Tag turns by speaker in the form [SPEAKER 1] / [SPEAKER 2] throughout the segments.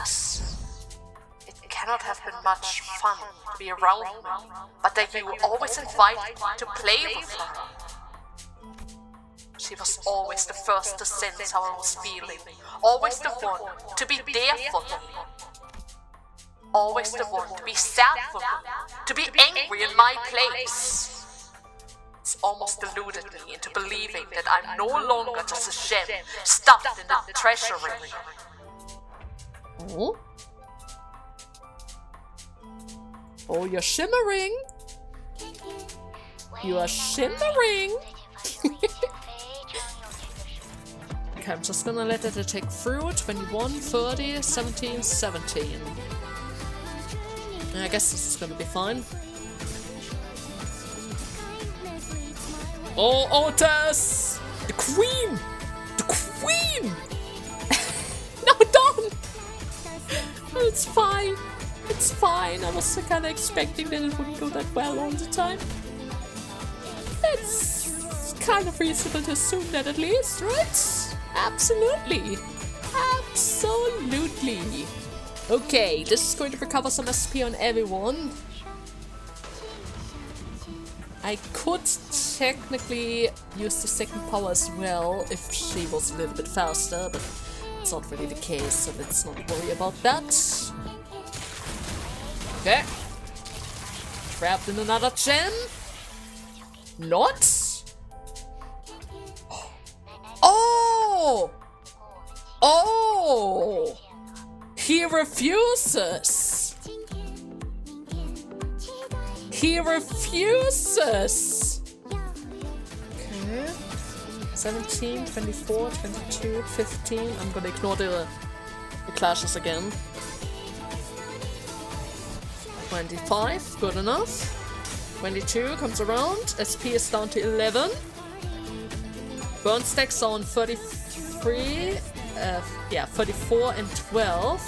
[SPEAKER 1] madness. It cannot have been much fun to be around me, but that you always invited me to play with her. She was always the first to sense how I was feeling, always the one to be there for me. Always the one to be sad for me, to be angry in my place. It's almost deluded me into believing that I'm no longer just a gem stuffed in the treasury.
[SPEAKER 2] Oh? Oh, you're shimmering. You are shimmering. Okay, I'm just gonna let it attack through. 21, 30, 17, 17. I guess this is gonna be fine. Oh, Otis! The queen! The queen! No, don't! It's fine. It's fine. I was kind of expecting that it wouldn't go that well all the time. It's kind of reasonable to assume that at least, right? Absolutely. Absolutely. Okay, this is going to recover some SP on everyone. I could technically use the second power as well if she was a little bit faster, but it's not really the case, so let's not worry about that. Okay. Trapped in another gem. Not. Oh! Oh! He refuses! He refuses! Okay. 17, 24, 22, 15. I'm gonna ignore the clashes again. 25, good enough. 22 comes around. SP is down to 11. Burn stacks are on 33. Yeah, 34 and 12.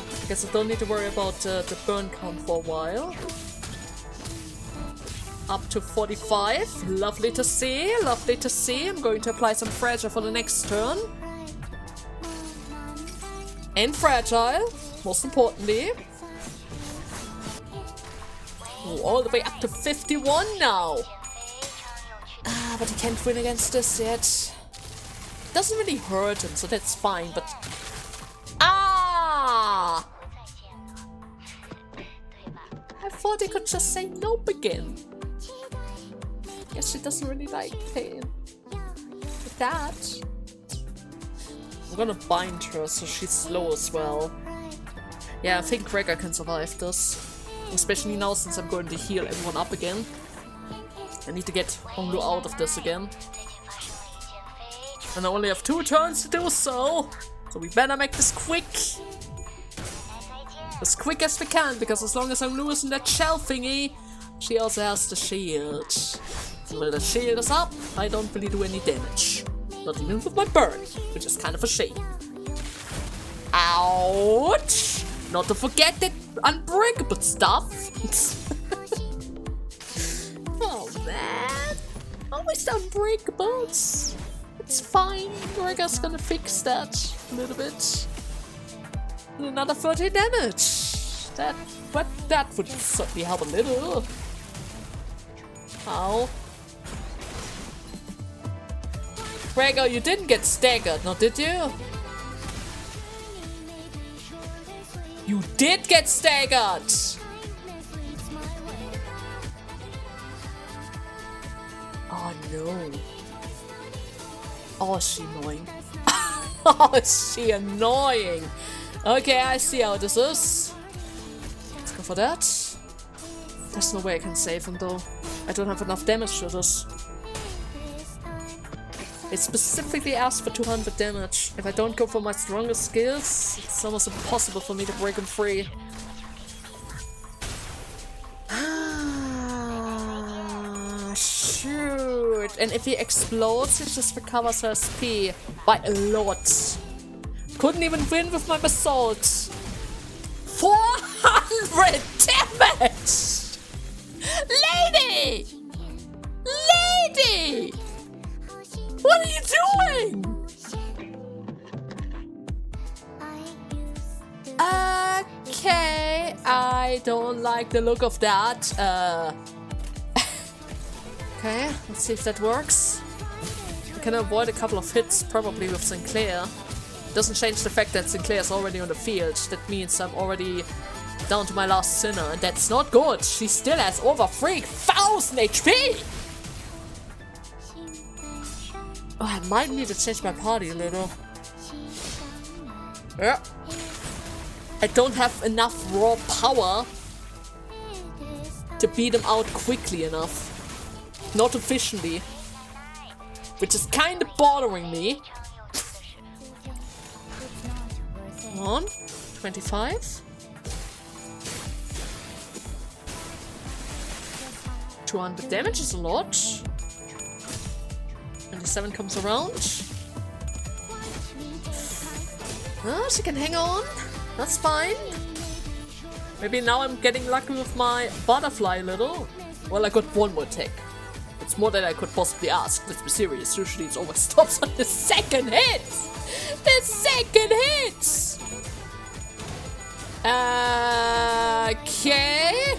[SPEAKER 2] I guess I don't need to worry about the burn count for a while. Up to 45. Lovely to see. Lovely to see. I'm going to apply some fragile for the next turn. And fragile, most importantly. Ooh, all the way up to 51 now. Ah, but he can't win against this yet. Doesn't really hurt him, so that's fine, but... Ah! I thought he could just say nope again. Guess she doesn't really like pain. With that... I'm gonna bind her so she's slow as well. Yeah, I think Gregor can survive this. Especially now since I'm going to heal everyone up again. I need to get Hongyuan out of this again. And I only have 2 turns to do so. So we better make this quick. As quick as we can, because as long as I'm losing that shell thingy, she also has the shield. And when the shield is up, I don't really do any damage. Not even with my burn, which is kind of a shame. Ouch! Not to forget the unbreakable stuff. Oh man. Always the unbreakables. It's fine. Gregor's gonna fix that a little bit. And another 30 damage. That would certainly help a little. Ow. Gregor, you didn't get staggered, no, did you? You did get staggered! Oh no. Oh, is she annoying? Oh, is she annoying? Okay, I see how this is. Let's go for that. There's no way I can save him though. I don't have enough damage to this. It specifically asked for 200 damage. If I don't go for my strongest skills, it's almost impossible for me to break him free. Ah, shoot. And if he explodes, he just recovers her SP by a lot. Couldn't even win with my basalt. 400 damage! Lady! Lady! What are you doing? I don't like the look of that. Okay, let's see if that works. I can avoid a couple of hits, probably with Sinclair. Doesn't change the fact that Sinclair is already on the field. That means I'm already down to my last sinner, and that's not good. She still has over 3,000 HP! Oh, I might need to change my party a little. Yeah. I don't have enough raw power to beat him out quickly enough. Not efficiently. Which is kind of bothering me. Come on. 25. 200 damage is a lot. 27 comes around. Oh, she can hang on. That's fine. Maybe now I'm getting lucky with my butterfly a little. Well, I got one more attack. It's more than I could possibly ask. Let's be serious. Usually it always stops on the second hit. The second hit. Okay.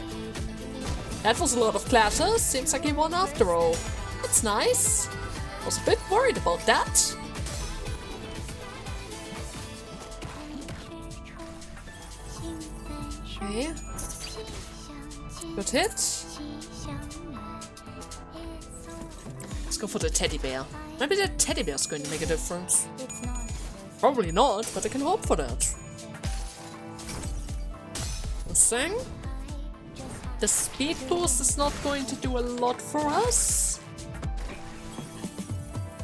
[SPEAKER 2] That was a lot of clashes. Seems like he won after all. That's nice. Was a bit worried about that. Okay. Good hit. Let's go for the teddy bear. Maybe the teddy bear is going to make a difference. Probably not, but I can hope for that. This thing. The speed boost is not going to do a lot for us.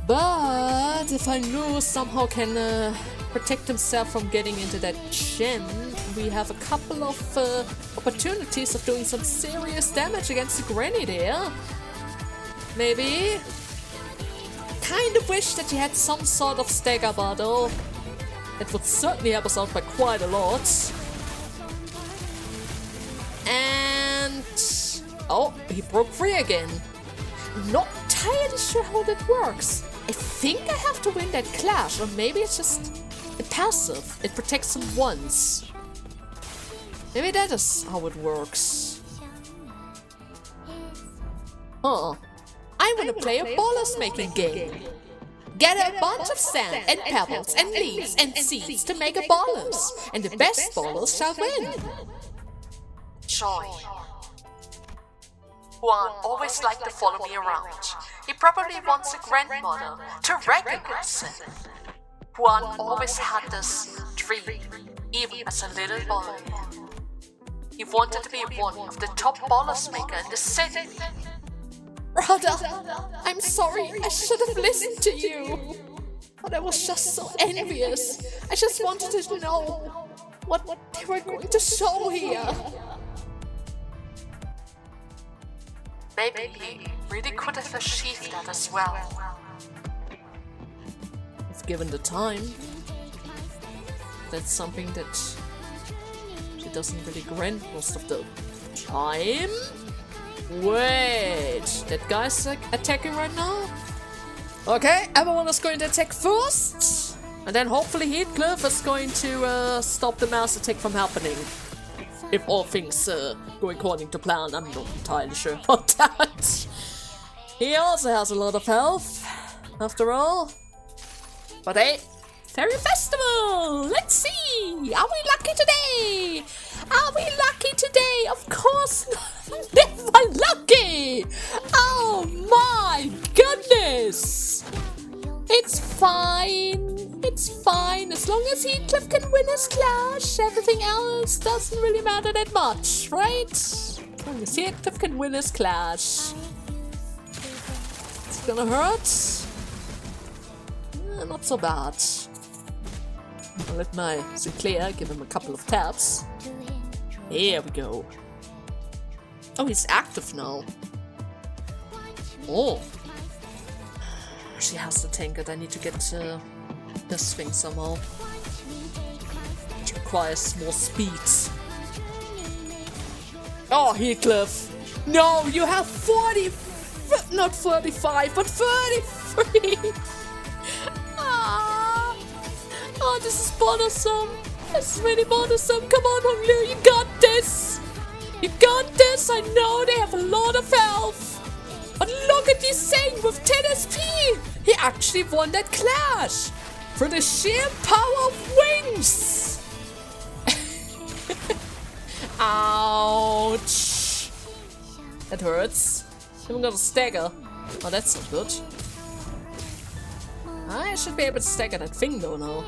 [SPEAKER 2] But if I know somehow can protect himself from getting into that gem, we have a couple of opportunities of doing some serious damage against the granny there. Maybe. Kind of wish that you had some sort of stagger battle. It would certainly help us out by quite a lot. And... oh, he broke free again. Not entirely sure how that works. I think I have to win that clash, or maybe it's just a passive. It protects him once. Maybe that is how it works. Huh. I want to play a ballast making game. Get a bunch of sand and pebbles and leaves and seeds to make a ballast, and the best ballast shall win.
[SPEAKER 1] Joy. Juan always liked to follow me around. He probably wants a grandmother to recognize him. Juan always had this dream, even as a little boy. He wanted to be one of the top ballast maker in the city.
[SPEAKER 2] Brother, I'm sorry, I should have listened to you. But I was just so envious. I just wanted to know what they were going to show here.
[SPEAKER 1] Maybe he really could have achieved that as well.
[SPEAKER 2] If given the time, that's something that she doesn't really grant most of the time. Wait, that guy's attacking right now? Okay, everyone is going to attack first. And then hopefully Heathcliff is going to stop the mass attack from happening. If all things go according to plan, I'm not entirely sure about that. He also has a lot of health, after all. But hey, Fairy Festival! Let's see! Are we lucky today? Are we lucky today? Of course not! Never lucky! Oh my goodness! It's fine. It's fine. As long as Heathcliff can win his clash, everything else doesn't really matter that much, right? As long as Heathcliff can win his clash. It's gonna hurt. Not so bad. I'll let my Sinclair give him a couple of taps. There we go. Oh, he's active now. Oh. She has the tank, I need to get this thing somehow. It requires more speed. Oh, Heathcliff. No, you have 40... not 45, but 33. Oh, this is bothersome. This is really bothersome. Come on, Hongyuan, you got this. You got this! I know they have a lot of health! But look at this thing with 10 SP! He actually won that clash! For the sheer power of wings! Ouch! That hurts. I'm gonna stagger. Oh, that's not good. I should be able to stagger that thing though now.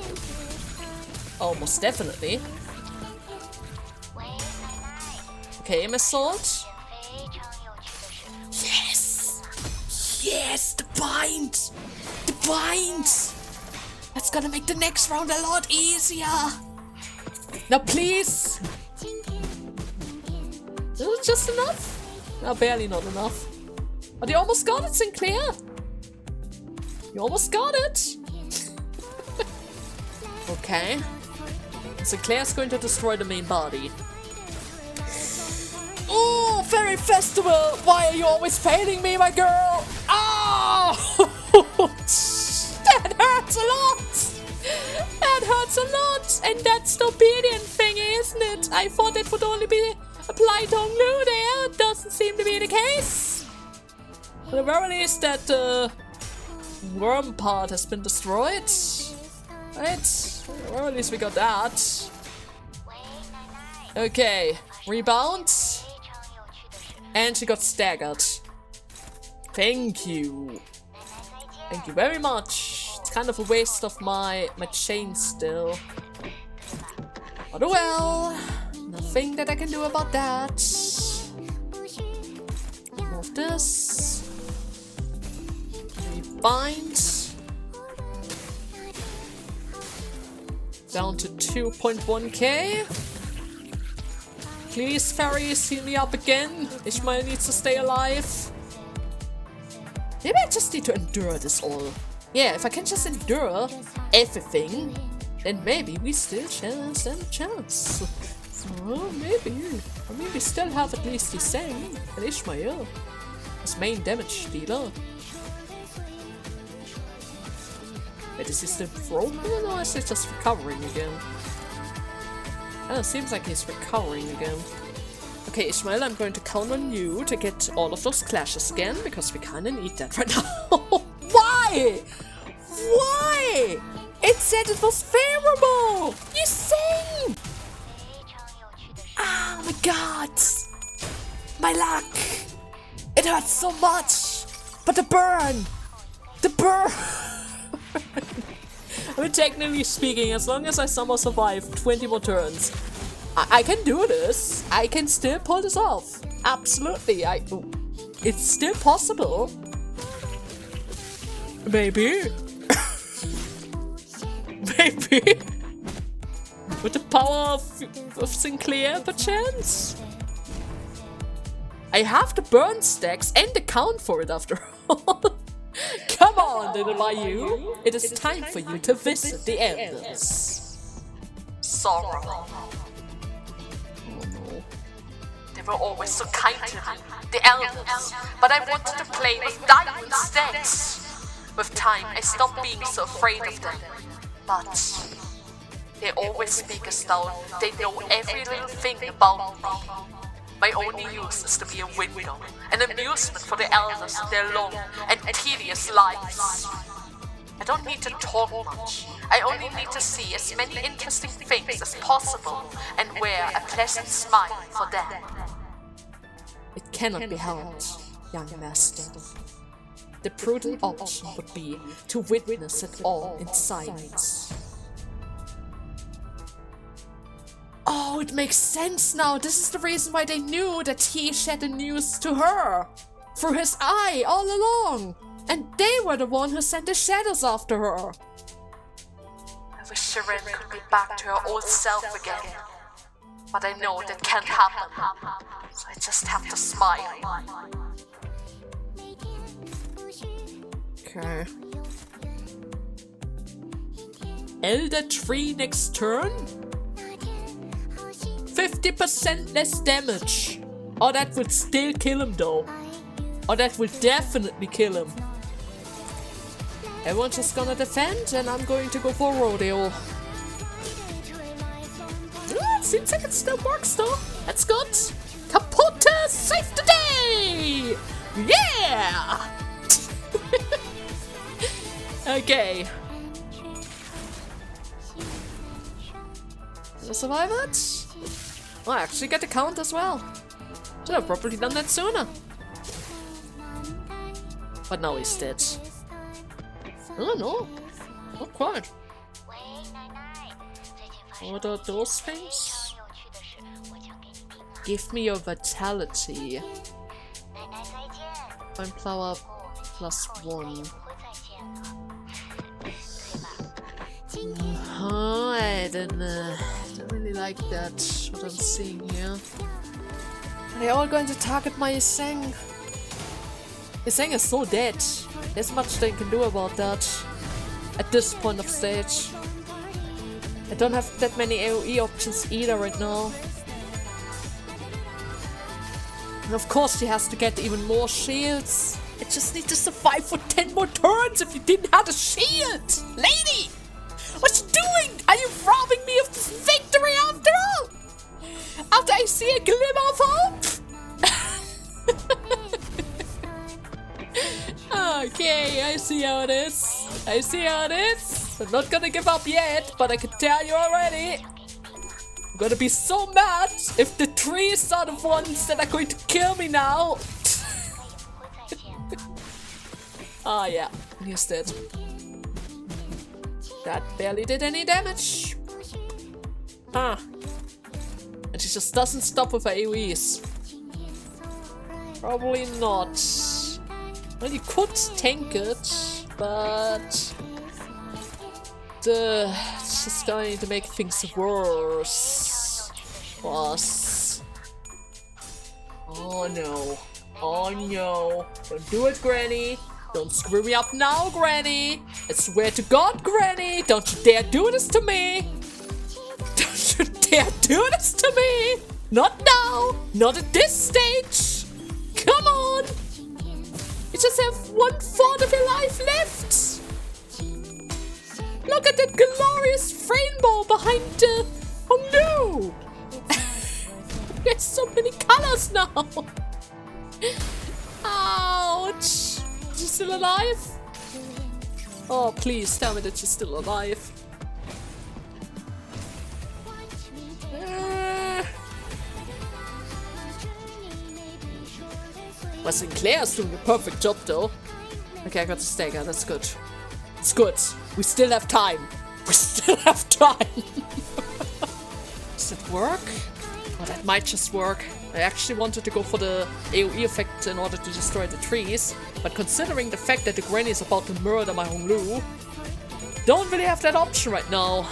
[SPEAKER 2] Oh, most definitely. Okay, my sword. Yes! Yes! The bind! The bind! That's gonna make the next round a lot easier! Now please! Is it just enough? No, barely not enough. But you almost got it, Sinclair! You almost got it! Okay. Sinclair's going to destroy the main body. Oh, Fairy Festival! Why are you always failing me, my girl? Oh! That hurts a lot! That hurts a lot! And that's the obedient thing, isn't it? I thought it would only be applied to Honglu there. Doesn't seem to be the case. At the very least, that worm part has been destroyed. Right? Well, at least we got that. Okay, rebound. And she got staggered. Thank you. Thank you very much. It's kind of a waste of my chain still. But oh well. Nothing that I can do about that. Move this. Rebind. Down to 2.1k. Please, fairies, heal me up again. Ishmael needs to stay alive. Maybe I just need to endure this all. Yeah, if I can just endure everything, then maybe we still stand a chance. So maybe. I mean, we still have at least the same. And Ishmael, his main damage dealer. Wait, is he still broken or is he just recovering again? Oh, it seems like he's recovering again. Okay, Ishmael, I'm going to count on you to get all of those clashes again, because we kinda need that right now. Why? Why? It said it was favorable! You sing! Oh my god! My luck! It hurts so much! But the burn! The burn! I mean, technically speaking, as long as I somehow survive 20 more turns, I can do this. I can still pull this off. Absolutely. It's still possible. Maybe. Maybe. With the power of Sinclair, perchance. I have the burn stacks and the count for it after all. Come on, little Bayou. It is time for you to visit the elders.
[SPEAKER 1] Sorrow. Oh
[SPEAKER 2] no.
[SPEAKER 1] They were always so kind to me, the elders, but I wanted to play with diamond stacks. With time, I stopped being so afraid of them. But they always speak as though they know every little thing about me. My only use is to be a window, an amusement for the elders in their long and tedious lives. I don't need to talk much. I only need to see as many interesting things as possible and wear a pleasant smile for them.
[SPEAKER 2] It cannot be helped, young master. The prudent option would be to witness it all in silence. Oh, it makes sense now. This is the reason why they knew that he shed the news to her. Through his eye all along. And they were the one who sent the shadows after her.
[SPEAKER 1] I wish Shiren could be back to her old self again. But I know that can't happen. So I just have to smile.
[SPEAKER 2] Okay. Elder Tree next turn? 50% less damage. Oh, that would still kill him though. Oh, that will definitely kill him. Everyone's just gonna defend and I'm going to go for rodeo. Yeah, it seems like it still works though. That's good. Kaputte, save the day! Yeah! Okay. Did I survive it? Oh, I actually get the count as well. Should have probably done that sooner. But now he's dead. Oh no, not quite. What are those things? Give me your vitality. Find flower +1. I don't really like that, what I'm seeing here. They're all going to target my Iseng. Iseng is so dead. There's much they can do about that at this point of stage. I don't have that many AoE options either right now. And of course she has to get even more shields. I just need to survive for 10 more turns if you didn't have a shield! Lady! What you doing? Are you robbing me of this victory after all? After I see a glimmer of hope? Okay, I see how it is. I see how it is. I'm not gonna give up yet, but I can tell you already. I'm gonna be so mad if the trees are the ones that are going to kill me now. Oh yeah, he's dead. That barely did any damage. Huh. And she just doesn't stop with her AoEs. Probably not. Well, you could tank it, but it's just going to make things worse for us. Oh no. Oh no. Don't do it, Granny. Don't screw me up now, Granny. I swear to God, Granny. Don't you dare do this to me. Don't you dare do this to me. Not now. Not at this stage. Come on. You just have 1/4 of your life left. Look at that glorious rainbow behind the Hongyuan. There's so many colors now. Ouch. Is she still alive? Oh, please tell me that she's still alive. Well, Sinclair's doing a perfect job though. Okay, I got the stagger, that's good. It's good. We still have time. We still have time. Does it work? Oh, that might just work. I actually wanted to go for the AoE effect in order to destroy the trees, but considering the fact that the granny is about to murder my Honglu, don't really have that option right now.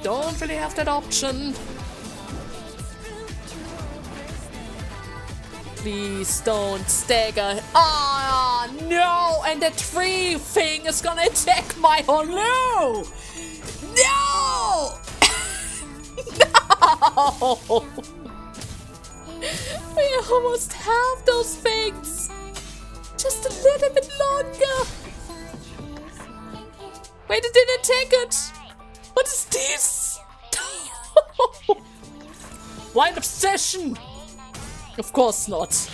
[SPEAKER 2] Don't really have that option. Please don't stagger. Ah, no! And the tree thing is gonna attack my Honglu! No! No! We almost have those things. Just a little bit longer. Wait, it didn't take it. What is this? Blind obsession. Of course not.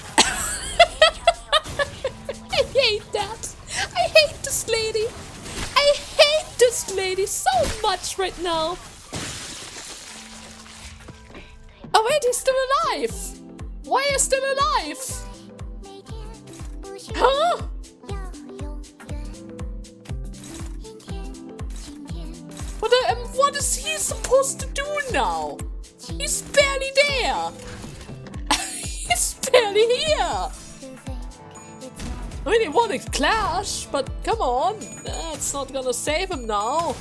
[SPEAKER 2] I hate that. I hate this lady. I hate this lady so much right now. Oh wait, he's still alive. Why are you still alive? Huh? What is he supposed to do now? He's barely there. He's barely here. I mean, he won a clash, but come on. That's not gonna save him now.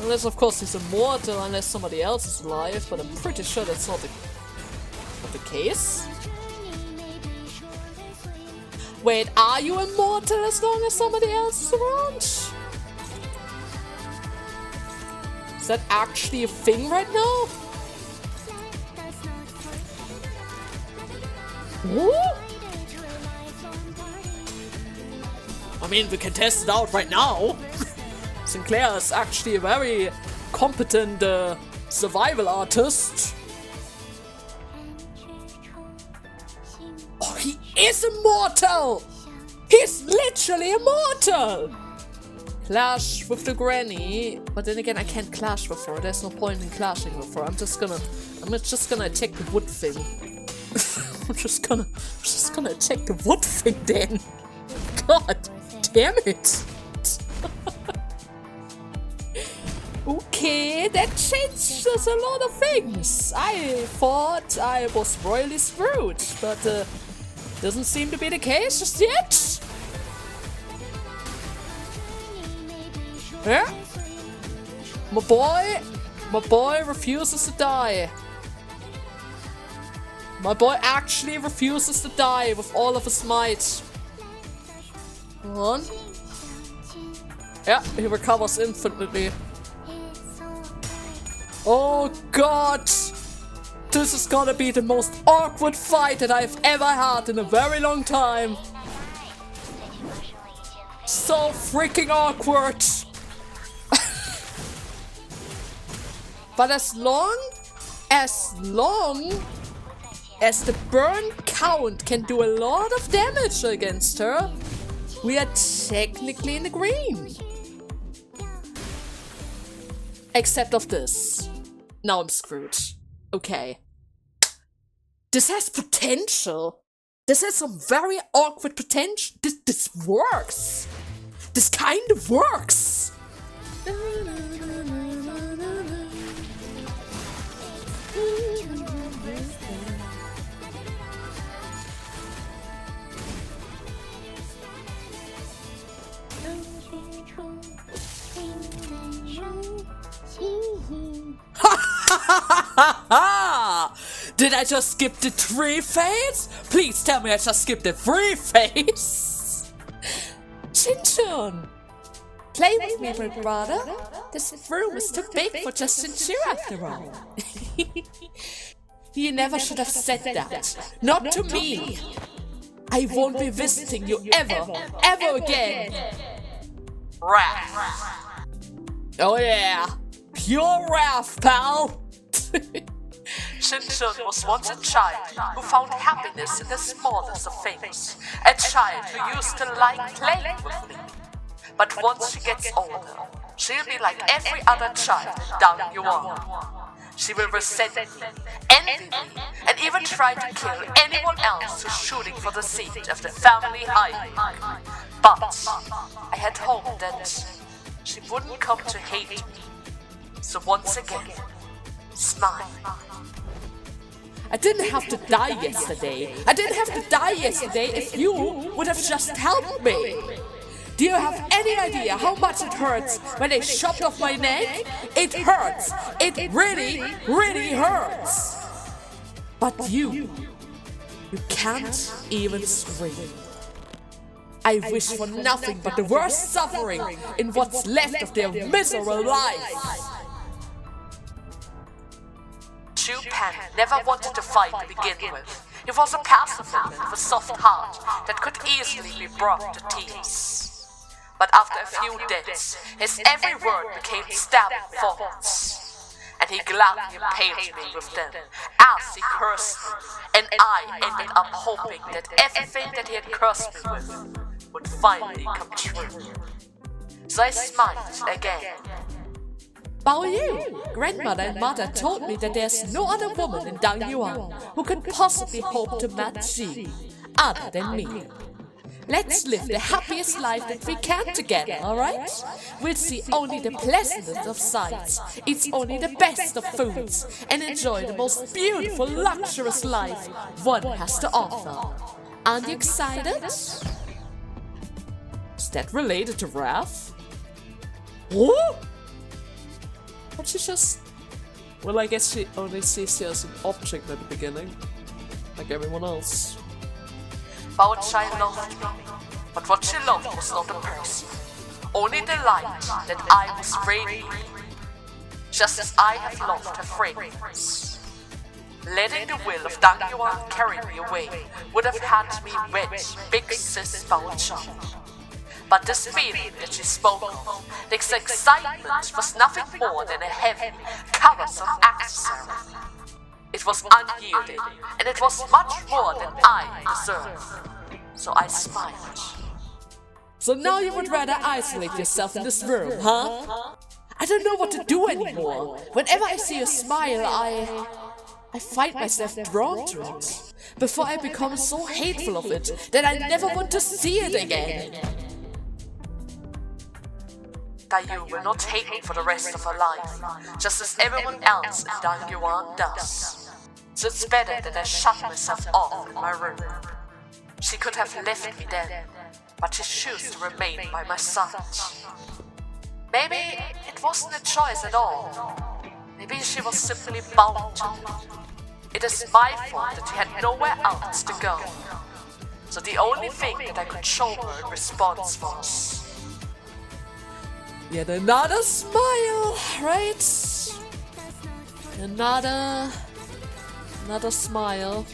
[SPEAKER 2] Unless, of course, he's immortal, unless somebody else is alive, but I'm pretty sure that's not the case. Wait, are you immortal as long as somebody else is around? Is that actually a thing right now? Ooh? I mean, we can test it out right now. Sinclair is actually a very competent survival artist. Oh, he is immortal! He's literally immortal! Clash with the granny, but then again I can't clash with her. There's no point in clashing with her. I'm just gonna attack the wood thing. I'm just gonna attack the wood thing then. God damn it! Okay, that changes a lot of things. I thought I was royally screwed, but doesn't seem to be the case just yet. Yeah? My boy refuses to die. My boy actually refuses to die with all of his might. Hold on. Yeah, he recovers infinitely. Oh god! This is gonna be the most awkward fight that I've ever had in a very long time. So freaking awkward! But as long as the burn count can do a lot of damage against her, we are technically in the green. Except of this. Now I'm screwed. Okay. This has potential. This has some very awkward potential. This works. This kind of works. Did I just skip the 3 phase? Please tell me I just skipped the 3 phase. Shinchun, play with me, my brother. This room is too big for just Shinchu after all. You never should have said that. Not to me. I won't be visiting you ever again.
[SPEAKER 1] Wrath.
[SPEAKER 2] Oh yeah, pure wrath, pal.
[SPEAKER 1] Shinchun was once a child who found happiness in the smallest of things. A child who used to like playing with me. But once she gets older, she'll be like every other child in Daguanyuan. She will resent me, envy me, and even try to kill anyone else who's shooting for the seat of the family hierarch. But I had hoped that she wouldn't come to hate me. So once again, smile.
[SPEAKER 2] I didn't have to die yesterday. I didn't have to die yesterday if you would have just helped me. Do you have any idea how much it hurts when they chopped off my neck? It hurts. It really, really hurts. But you can't even scream. I wish for nothing but the worst suffering in what's left of their miserable life.
[SPEAKER 1] Chu Pan never wanted to fight to begin with. He was a pacifist with a soft heart that could easily be brought to tears. But after a few deaths, his every word became stabbing thoughts. And he gladly impaled me with them as he cursed me, and I ended up hoping that everything that he had cursed me with would finally come true. So I smiled again.
[SPEAKER 2] Bao Yu, grandmother and mother told me that there's no other woman in Daguanyuan who could possibly hope to match Ji other than me. Let's live the happiest life that we can together, alright? We'll see only the pleasantest of sights, eat only the best of foods, and enjoy the most beautiful, luxurious life one has to offer. Aren't you excited? Is that related to Wrath? What? But she just... Well, I guess she only sees you as an object at the beginning, like everyone else.
[SPEAKER 1] Bao Chai loved me, but what she loved was not a person, only the light that I was radiating, just as I have loved her fragrance. Letting the will of Daguanyuan carry me away would have had me wed Big Sis Bao Chai. But this feeling that she spoke of, this excitement, was nothing more than a heavy, cumbersome accessory. It was unyielding, and it was much more than I deserved. So I smiled.
[SPEAKER 2] So now you would rather isolate yourself in this room, huh? I don't know what to do anymore. Whenever I see you smile, I find myself drawn to it. Before I become so hateful of it that I never want to see it again.
[SPEAKER 1] Dayu will not hate me for the rest of her life, just as everyone else in Daguanyuan does. So it's better that I shut myself off in my room. She could have left me then, but she chose to remain by my side. Maybe it wasn't a choice at all. Maybe she was simply bound to me. It is my fault that she had nowhere else to go. So the only thing that I could show her in response was...
[SPEAKER 2] Yet another smile, right? Another smile.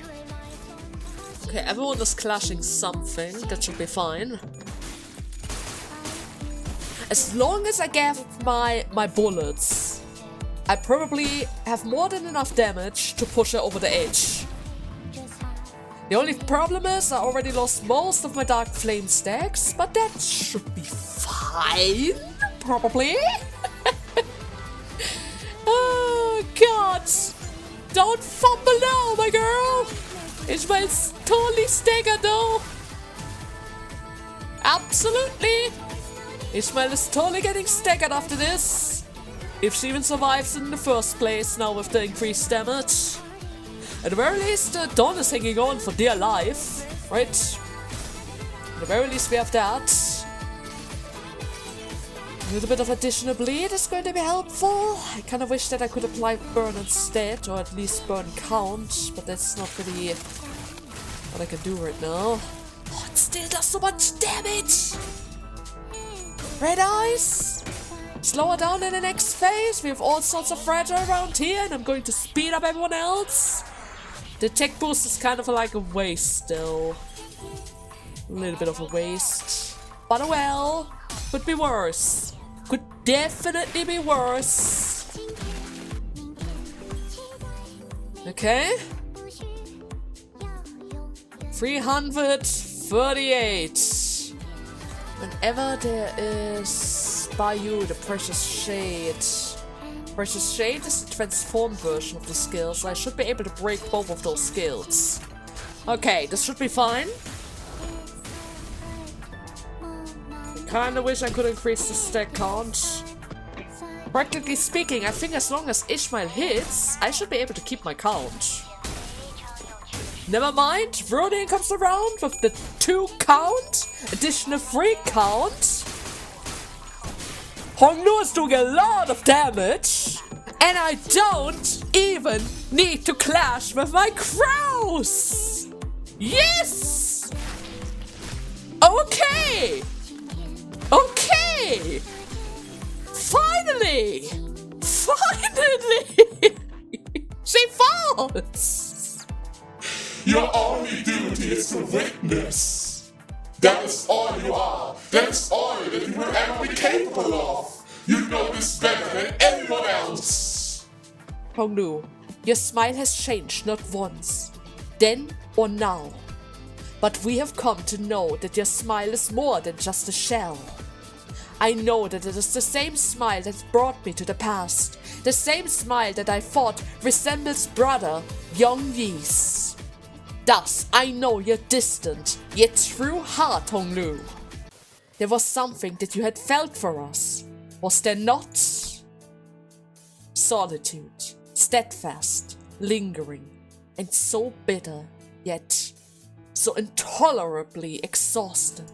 [SPEAKER 2] Okay, everyone is clashing something. That should be fine. As long as I get my bullets, I probably have more than enough damage to push her over the edge. The only problem is I already lost most of my Dark Flame stacks, but that should be fine, probably. Oh god! Don't fumble now, my girl! Ishmael's totally staggered though. Absolutely! Ishmael is totally getting staggered after this. If she even survives in the first place now with the increased damage. At the very least, Dawn is hanging on for dear life, right? At the very least we have that. A little bit of additional bleed is going to be helpful. I kind of wish that I could apply burn instead, or at least burn count, but that's not really what I can do right now. Oh, it still does so much damage! Red eyes! Slow her down in the next phase. We have all sorts of fragile around here, and I'm going to speed up everyone else. The tech boost is kind of like a waste still. A little bit of a waste. But oh well, could be worse. Could definitely be worse. Okay. 338. Whenever there is by you the Precious Shade. Precious Shade is the transformed version of the skill, so I should be able to break both of those skills. Okay, this should be fine. Kinda wish I could increase the stack count. Practically speaking, I think as long as Ishmael hits, I should be able to keep my count. Never mind, Verodian comes around with the 2 count, additional 3 count. Hongyuan is doing a lot of damage, and I don't even need to clash with my crows! Yes! Okay! Okay! Finally! Finally! She falls!
[SPEAKER 3] Your only duty is to witness. That is all you are. That is all that you will ever be capable of. You know this better than anyone else.
[SPEAKER 2] Honglu, your smile has changed not once, then or now. But we have come to know that your smile is more than just a shell. I know that it is the same smile that brought me to the past, the same smile that I thought resembles brother Yongyi's. Thus, I know your distant, yet true heart, Honglu. There was something that you had felt for us, was there not? Solitude, steadfast, lingering, and so bitter, yet so intolerably exhausted.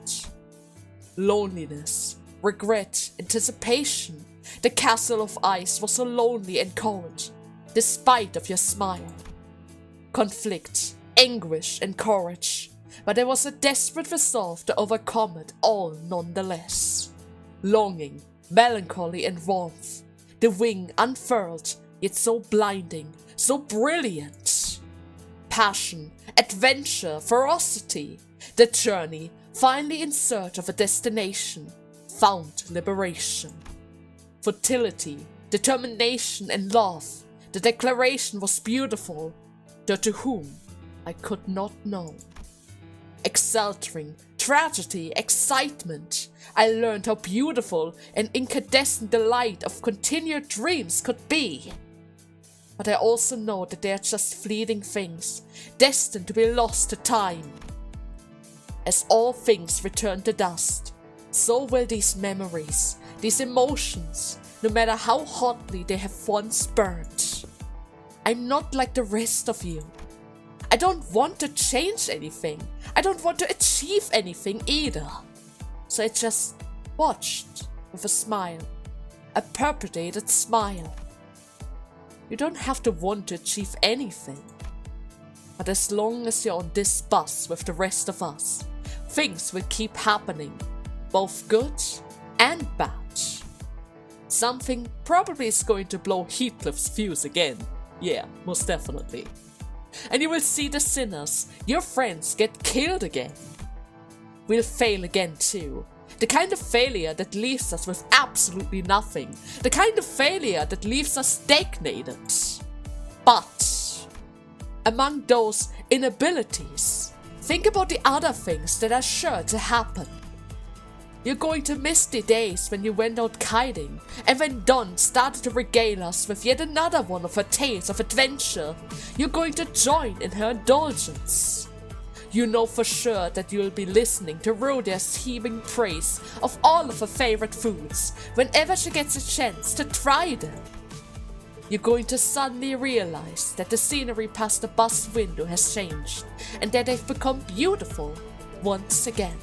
[SPEAKER 2] Loneliness, regret, anticipation. The castle of ice was so lonely and cold, despite of your smile. Conflict, anguish, and courage, but there was a desperate resolve to overcome it all nonetheless. Longing, melancholy, and warmth. The wing unfurled, yet so blinding, so brilliant. Passion, adventure, ferocity. The journey, finally in search of a destination, found liberation. Fertility, determination, and love. The declaration was beautiful, though to whom I could not know. Exulting, tragedy, excitement. I learned how beautiful and incandescent the light of continued dreams could be. But I also know that they are just fleeting things, destined to be lost to time. As all things return to dust, so will these memories, these emotions, no matter how hotly they have once burned. I'm not like the rest of you. I don't want to change anything. I don't want to achieve anything either. So I just watched with a smile, a perpetuated smile. You don't have to want to achieve anything. But as long as you're on this bus with the rest of us, things will keep happening, both good and bad. Something probably is going to blow Heathcliff's fuse again. Yeah, most definitely. And you will see the sinners, your friends, get killed again. We'll fail again too. The kind of failure that leaves us with absolutely nothing. The kind of failure that leaves us stagnated. But among those inabilities, think about the other things that are sure to happen. You're going to miss the days when you went out kiting, and when Dawn started to regale us with yet another one of her tales of adventure. You're going to join in her indulgence. You know for sure that you'll be listening to Rhodia's heaving praise of all of her favorite foods whenever she gets a chance to try them. You're going to suddenly realize that the scenery past the bus window has changed, and that they've become beautiful once again.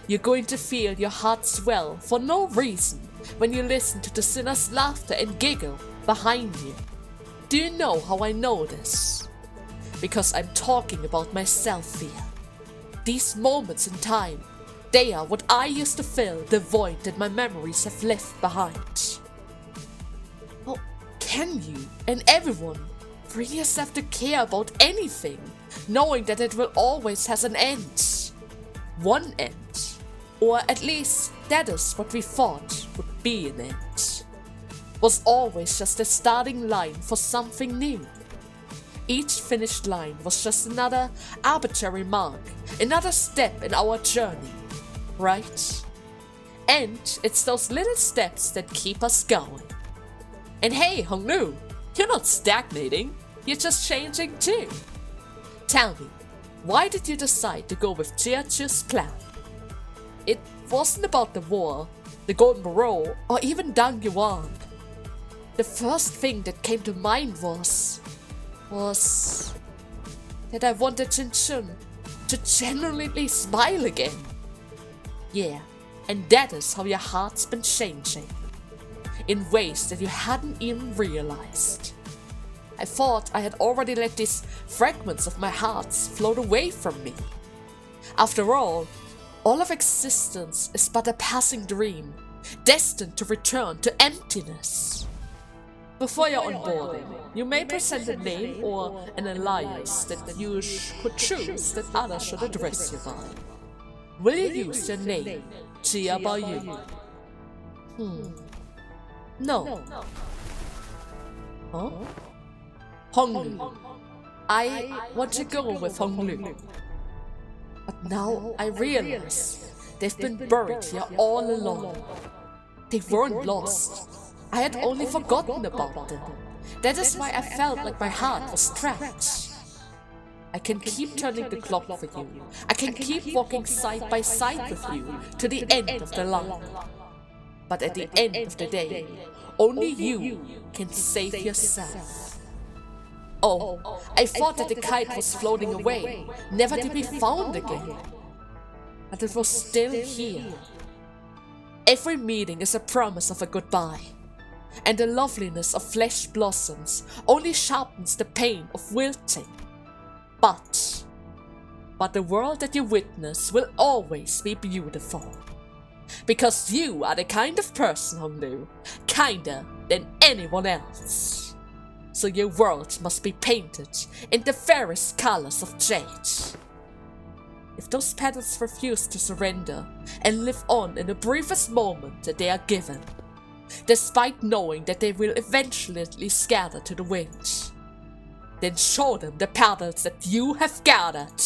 [SPEAKER 2] You're going to feel your heart swell for no reason when you listen to the sinner's laughter and giggle behind you. Do you know how I know this? Because I'm talking about myself here. These moments in time, they are what I used to fill the void that my memories have left behind. How can you and everyone bring yourself to care about anything, knowing that it will always has an end? One end. Or at least that is what we thought would be an end. Was always just a starting line for something new. Each finished line was just another arbitrary mark, another step in our journey, right? And it's those little steps that keep us going. And hey, Honglu, you're not stagnating, you're just changing too. Tell me, why did you decide to go with De-Rapture's plan? It wasn't about the war, the Golden Barrow, or even Daguanyuan. The first thing that came to mind was that I wanted Chin Chun to genuinely smile again. Yeah, and that is how your heart's been changing, in ways that you hadn't even realized. I thought I had already let these fragments of my heart float away from me. After all of existence is but a passing dream, destined to return to emptiness. Before your onboarding, you may present a name or an alias that you could choose that others should address you by. Will you use your name, Jia Baoyu? No. Huh? Honglu. I want to go with Honglu. But now I realize they've been buried here all along. They weren't lost. I had only forgotten about them. That is why I felt like my heart was trapped. I can keep turning the clock for you. I can keep walking side by side with you to the end of the line. But at the end of the day, only you can save yourself. Oh, I thought that the kite was floating away, never to be found again. But it was still here. Every meeting is a promise of a goodbye, and the loveliness of flesh blossoms only sharpens the pain of wilting. But the world that you witness will always be beautiful. Because you are the kind of person, Honglu, kinder than anyone else. So your world must be painted in the fairest colors of jade. if those petals refuse to surrender and live on in the briefest moment that they are given, despite knowing that they will eventually scatter to the wind, then show them the petals that you have gathered.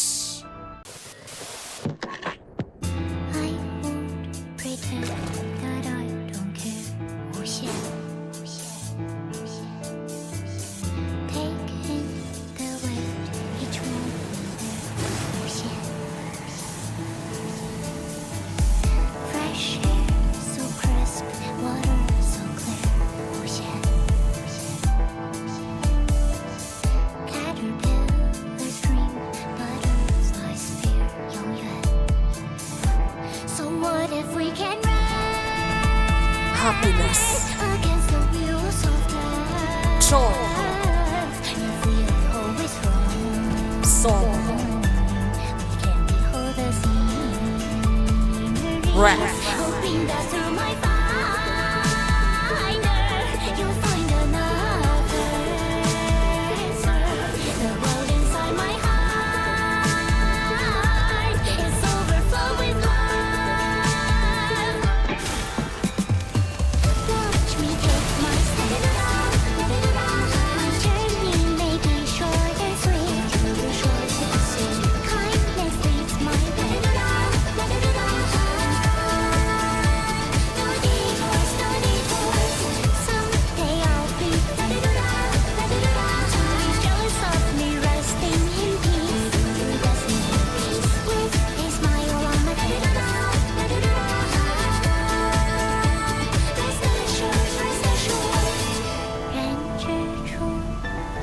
[SPEAKER 4] I won't pretend that I don't care. Taking the weight, each one there. Fresh air, so crisp, water so clear. Caterpillars dream, butterflies fear. 永远. So what if we can run
[SPEAKER 2] Happiness,
[SPEAKER 4] against the wheels of death?
[SPEAKER 2] joy,
[SPEAKER 4] If we always run,
[SPEAKER 2] sorrow,
[SPEAKER 4] we can behold the scenery.
[SPEAKER 2] wrath,
[SPEAKER 4] Hoping that through my finder, you'll find another answer. The world inside my heart is overflow with love. Watch me take my step, my journey may be short and sweet, short and sweet. Kindness leads my way. No detours, someday I'll be jealous of me resting in peace, with a smile on my face. Rest assured,人之初，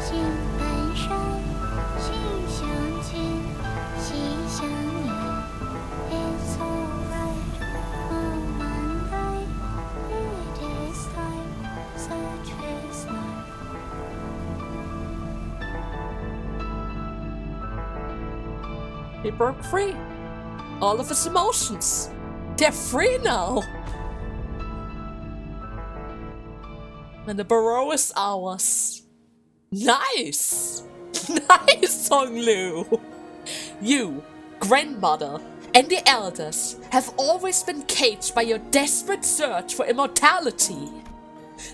[SPEAKER 4] 性本善，性相近，习相远。It's alright, oh Monday, it is time, such is life.
[SPEAKER 2] he broke free. All of his emotions, they're free now. And the burrow is ours. Nice! Nice, Honglu! You, grandmother, and the elders have always been caged by your desperate search for immortality.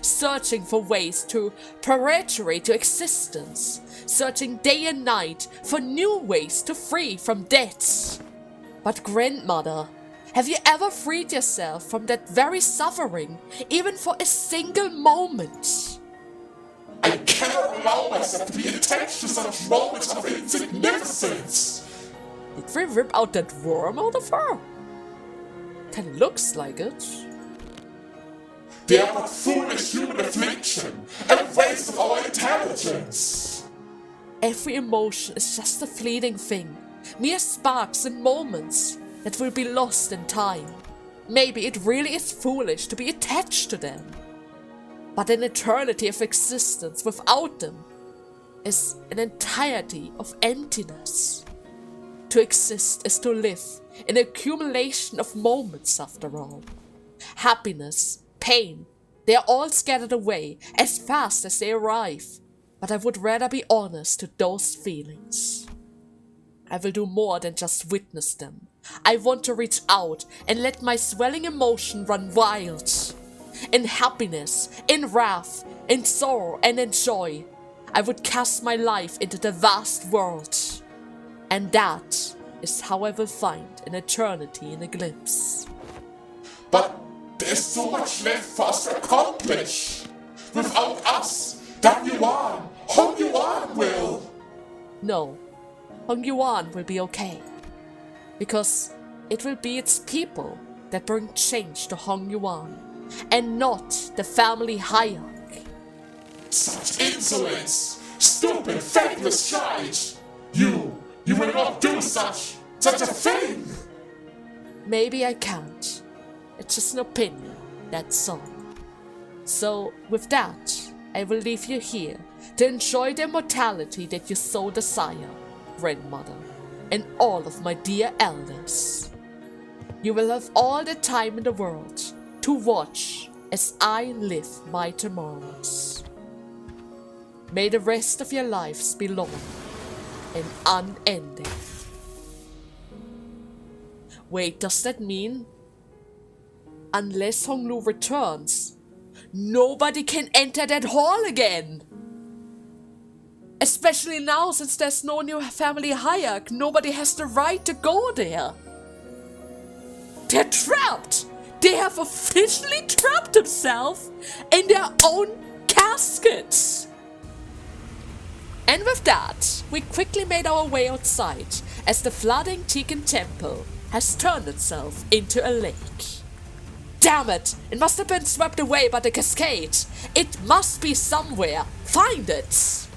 [SPEAKER 2] Searching for ways to perpetuate your existence. Searching day and night for new ways to free from death. But grandmother, have you ever freed yourself from that very suffering, even for a single moment?
[SPEAKER 3] I cannot allow myself to be attached to such moments of insignificance.
[SPEAKER 2] Did we rip out that worm out of her? Kinda looks like it.
[SPEAKER 3] They are but foolish human affliction and waste of our intelligence.
[SPEAKER 2] Every emotion is just a fleeting thing, mere sparks and moments that will be lost in time. Maybe it really is foolish to be attached to them. But an eternity of existence without them is an entirety of emptiness. To exist is to live, an accumulation of moments after all. Happiness, pain, they are all scattered away as fast as they arrive. But I would rather be honest to those feelings. I will do more than just witness them. I want to reach out and let my swelling emotion run wild. In happiness, in wrath, in sorrow and in joy, I would cast my life into the vast world. And that is how I will find an eternity in a glimpse.
[SPEAKER 3] But there's so much left for us to accomplish. Without us, Daguanyuan, Hongyuan will.
[SPEAKER 2] No, Hongyuan will be okay. Because it will be its people that bring change to Hongyuan, and not the family hierarch.
[SPEAKER 3] Such insolence! Stupid, faithless child! You will not do such a thing!
[SPEAKER 2] Maybe I can't. It's just an opinion, that's all. So, with that, I will leave you here to enjoy the immortality that you so desire, grandmother, and all of my dear elders. You will have all the time in the world to watch as I live my tomorrows. May the rest of your lives be long and unending. Wait, does that mean unless Honglu returns, nobody can enter that hall again? Especially now, since there's no new family hierarch, nobody has the right to go there. They're trapped! They have officially trapped themselves in their own caskets! And with that, we quickly made our way outside as the flooding Tikan temple has turned itself into a lake. Damn it! It must have been swept away by the cascade. It must be somewhere. Find it!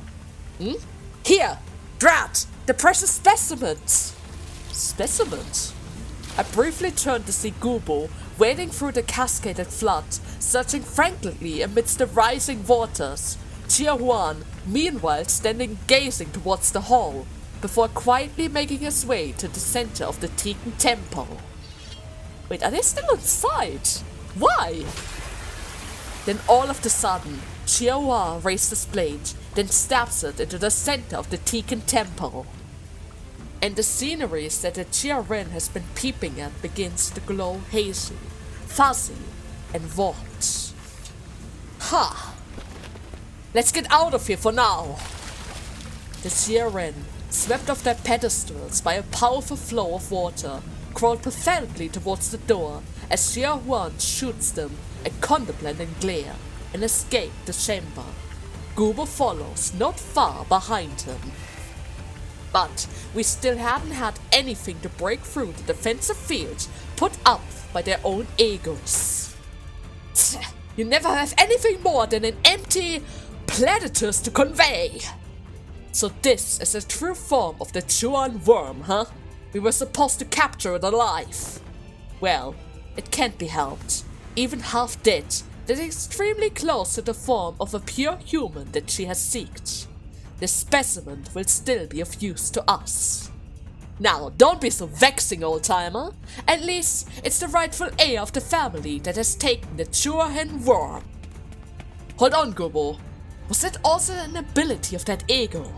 [SPEAKER 2] Here! Drat! The precious specimens! Specimens? I briefly turned to see Gubo wading through the cascaded flood, searching frantically amidst the rising waters. Jiahuan, meanwhile, standing gazing towards the hall, before quietly making his way to the center of the Tikan temple. Wait, are they still inside? Why? Then all of a sudden, Jiahuan raised his blade, then stabs it into the center of the Tikan temple. And the sceneries that the Jiaren has been peeping at begins to glow hazy, fuzzy, and warped. Ha! Let's get out of here for now! The Jiaren, swept off their pedestals by a powerful flow of water, crawled pathetically towards the door as Jiahuan shoots them a contemplating glare and escape the chamber. Gubo follows not far behind him. But we still hadn't had anything to break through the defensive field put up by their own egos. You never have anything more than an empty platitudes to convey. So this is a true form of the Chuan worm, huh? We were supposed to capture it alive. Well, it can't be helped. Even half dead, that is extremely close to the form of a pure human that she has seeked. The specimen will still be of use to us. Now, don't be so vexing, old-timer. At least, it's the rightful heir of the family that has taken the Chuan worm. Hold on, Gubo. Was that also an ability of that ego?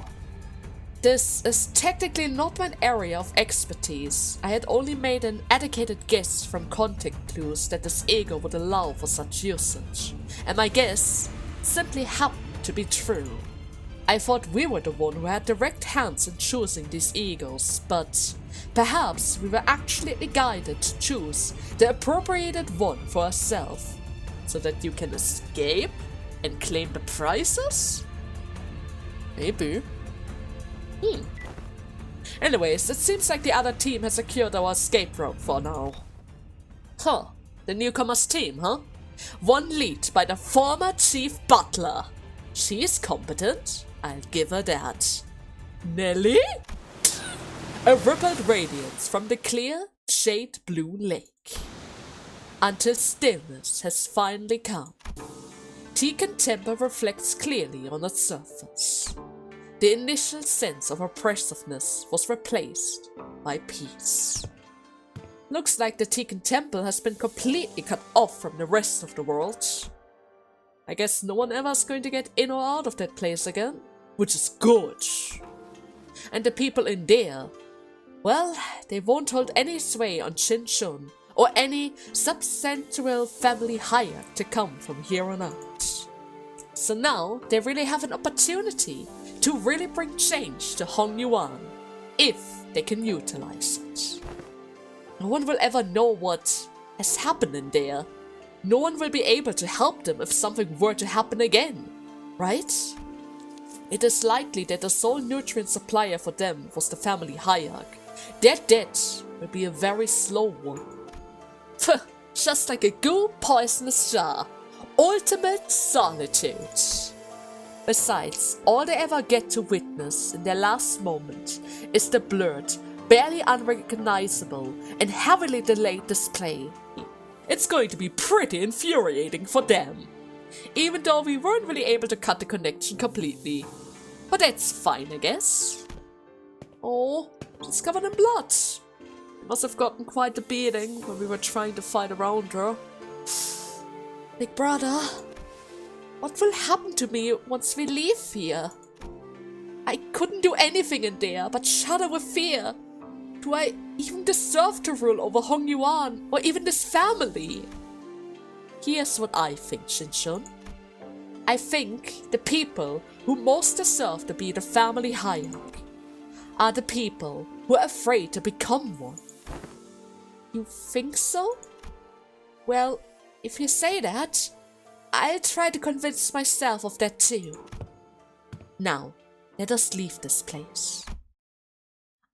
[SPEAKER 2] This is technically not my area of expertise. I had only made an educated guess from contact clues that this ego would allow for such usage. And my guess simply happened to be true. I thought we were the one who had direct hands in choosing these egos, but perhaps we were actually guided to choose the appropriated one for ourselves, so that you can escape and claim the prizes? Maybe. Anyways, it seems like the other team has secured our escape route for now. Huh, the newcomers team, huh? One lead by the former Chief Butler. She is competent, I'll give her that. Nelly? A rippled radiance from the clear, shade blue lake. Until stillness has finally come. Tikan temple reflects clearly on its surface. The initial sense of oppressiveness was replaced by peace. Looks like the Tikan temple has been completely cut off from the rest of the world. I guess no one ever is going to get in or out of that place again, which is good. And the people in there, well, they won't hold any sway on Shinshun or any substantial family hierarch to come from here on out. So now they really have an opportunity to really bring change to Hongyuan, if they can utilize it. No one will ever know what has happened in there. No one will be able to help them if something were to happen again, right? It is likely that the sole nutrient supplier for them was the family hierarch. Their death will be a very slow one. Just like a goo poisonous jar. Ultimate solitude. Besides, all they ever get to witness in their last moment is the blurred, barely unrecognizable, and heavily delayed display. It's going to be pretty infuriating for them. Even though we weren't really able to cut the connection completely. But that's fine, I guess. Oh, she's covered in blood. Must have gotten quite a beating when we were trying to fight around her. Big brother, what will happen to me once we leave here? I couldn't do anything in there but shudder with fear. Do I even deserve to rule over Hongyuan or even this family? Here's what I think, Shinshun. I think the people who most deserve to be the family hierarch are the people who are afraid to become one. You think so? Well, if you say that, I'll try to convince myself of that too. Now, let us leave this place.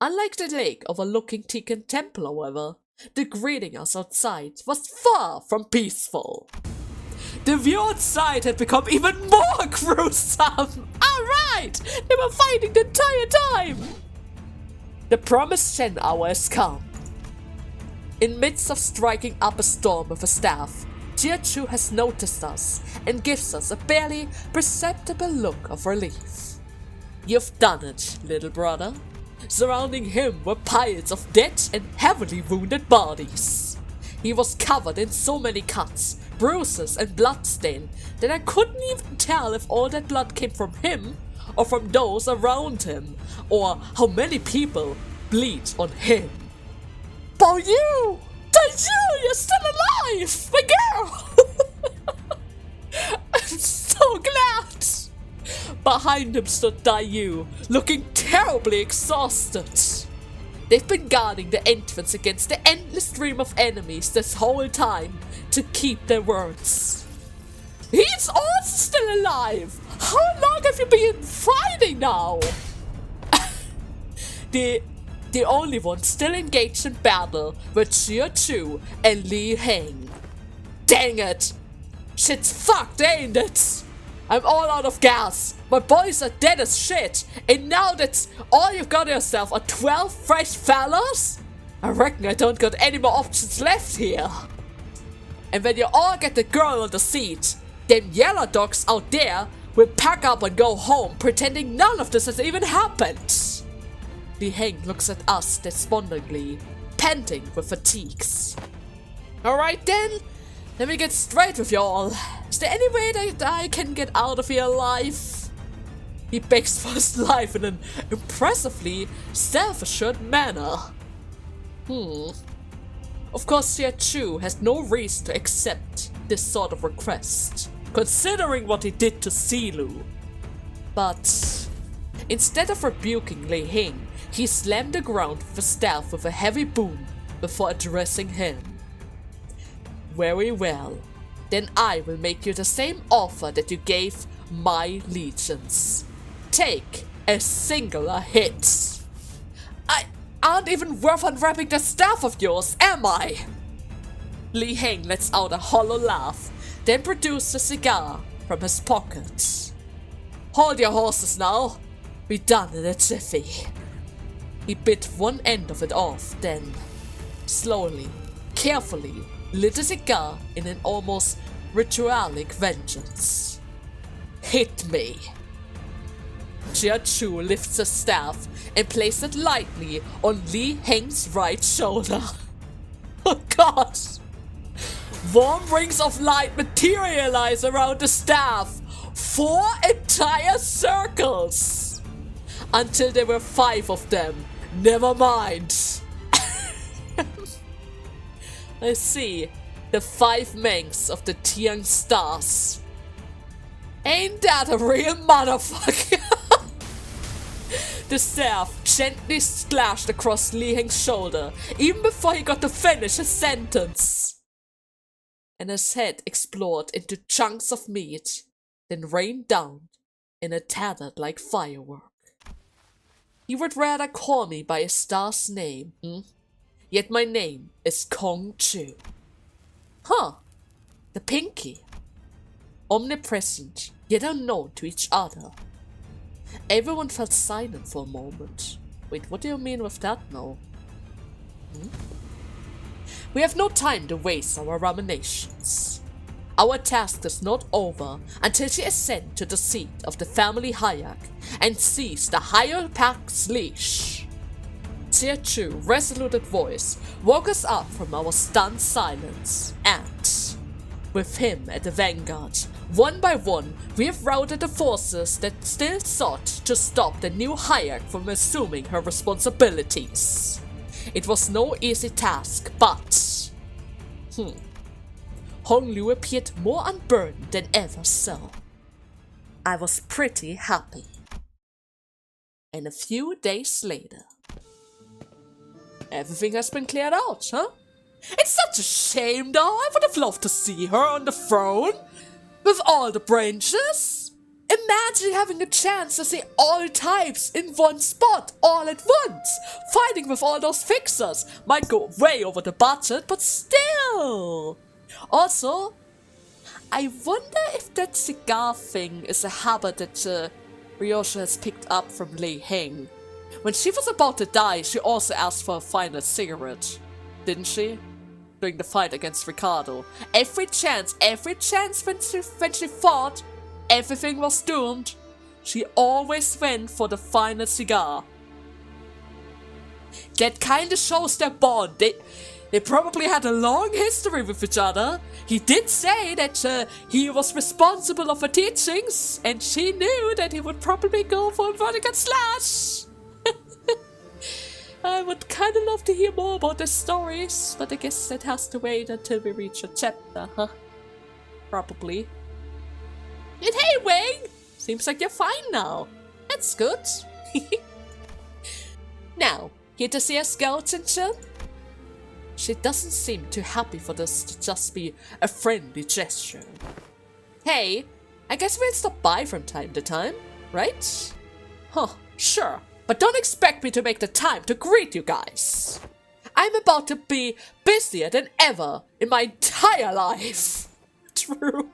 [SPEAKER 2] Unlike the lake overlooking Tikan Temple, however, the greeting us outside was far from peaceful. The view outside had become even more gruesome! Alright! They were fighting the entire time! The promised Shen hour has come. In midst of striking up a storm with a staff, Jia-Chu has noticed us and gives us a barely perceptible look of relief. You've done it, little brother. Surrounding him were piles of dead and heavily wounded bodies. He was covered in so many cuts, bruises and bloodstain that I couldn't even tell if all that blood came from him or from those around him, or how many people bleed on him. Bao Yu! You're still alive! My girl! I'm so glad! Behind him stood Dayu, looking terribly exhausted. They've been guarding the entrance against the endless stream of enemies this whole time to keep their words. He's also still alive! How long have you been fighting now? The only ones still engaged in battle were Jia-Chu and Li Heng. Dang it! Shit's fucked, ain't it? I'm all out of gas. My boys are dead as shit. And now that's all you've got yourself are 12 fresh fellas? I reckon I don't got any more options left here. And when you all get the girl on the seat, them yellow dogs out there will pack up and go home pretending none of this has even happened. Li Heng looks at us despondently, panting with fatigues. Alright then, let me get straight with y'all. Is there any way that I can get out of here alive? He begs for his life in an impressively self-assured manner. Of course, Jia-Chu has no reason to accept this sort of request, considering what he did to Silu. But instead of rebuking Li Heng, he slammed the ground with a staff with a heavy boom before addressing him. Very well, then I will make you the same offer that you gave my legions. Take a singular hit. I aren't even worth unwrapping the staff of yours, am I? Li Heng lets out a hollow laugh, then produces a cigar from his pocket. Hold your horses now. Be done in a jiffy. He bit one end of it off, then, slowly, carefully, lit a cigar in an almost ritualic vengeance. Hit me. Jia-Chu lifts his staff and places it lightly on Li Heng's right shoulder. Oh god! Warm rings of light materialize around the staff. 4 entire circles! Until there were 5 of them. Never mind. I see. The 5 Mengs of the Tiang Stars. Ain't that a real motherfucker? The staff gently splashed across Li Heng's shoulder, even before he got to finish his sentence. And his head exploded into chunks of meat, then rained down in a tattered like firework. He would rather call me by a star's name, Yet my name is Kong Chu. Huh, the Pinky. Omnipresent, yet unknown to each other. Everyone felt silent for a moment. Wait, what do you mean with that now? We have no time to waste our ruminations. Our task is not over until she is sent to the seat of the family hierarch and sees the hierarch's leash. Jia-Chu's resolute voice woke us up from our stunned silence, and, with him at the vanguard, one by one we have routed the forces that still sought to stop the new hierarch from assuming her responsibilities. It was no easy task, but... Honglu appeared more unburdened than ever, so... I was pretty happy. And a few days later... Everything has been cleared out, huh? It's such a shame, though. I would have loved to see her on the throne. With all the branches. Imagine having a chance to see all types in one spot, all at once. Fighting with all those fixers. Might go way over the budget, but still. Also, I wonder if that cigar thing is a habit that Ryosha has picked up from Lei Heng. When she was about to die, she also asked for a final cigarette, didn't she? During the fight against Ricardo. Every chance when she fought, everything was doomed. She always went for the final cigar. That kinda shows their bond. They probably had a long history with each other. He did say that he was responsible for her teachings, and she knew that he would probably go for a vertical slash. I would kind of love to hear more about their stories, but I guess that has to wait until we reach a chapter, huh? Probably. And hey, Wang! Seems like you're fine now. That's good. Now, here to see a skeleton, Chen? She doesn't seem too happy for this to just be a friendly gesture. Hey, I guess we'll stop by from time to time, right? Huh, sure. But don't expect me to make the time to greet you guys. I'm about to be busier than ever in my entire life. True.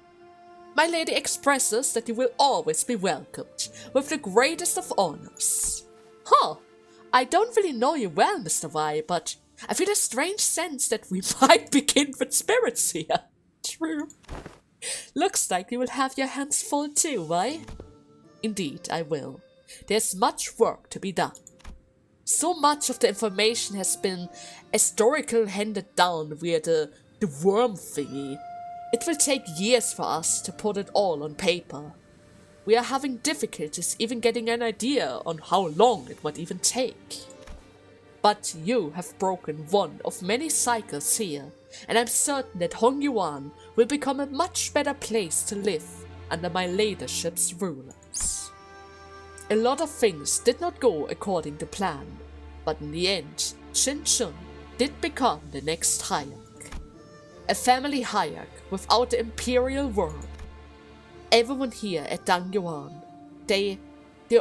[SPEAKER 2] My lady expresses that you will always be welcomed with the greatest of honors. Huh, I don't really know you well, Mr. Y, but I feel a strange sense that we might be kindred spirits here. True. Looks like you will have your hands full too, Y? Indeed, I will. There's much work to be done. So much of the information has been historically handed down via the worm thingy. It will take years for us to put it all on paper. We are having difficulties even getting an idea on how long it might even take. But you have broken one of many cycles here, and I'm certain that Hongyuan will become a much better place to live under my leadership's rulers. A lot of things did not go according to plan, but in the end, Shin Chun did become the next Hierarch. A family Hierarch without the imperial worm. Everyone here at Daguanyuan, they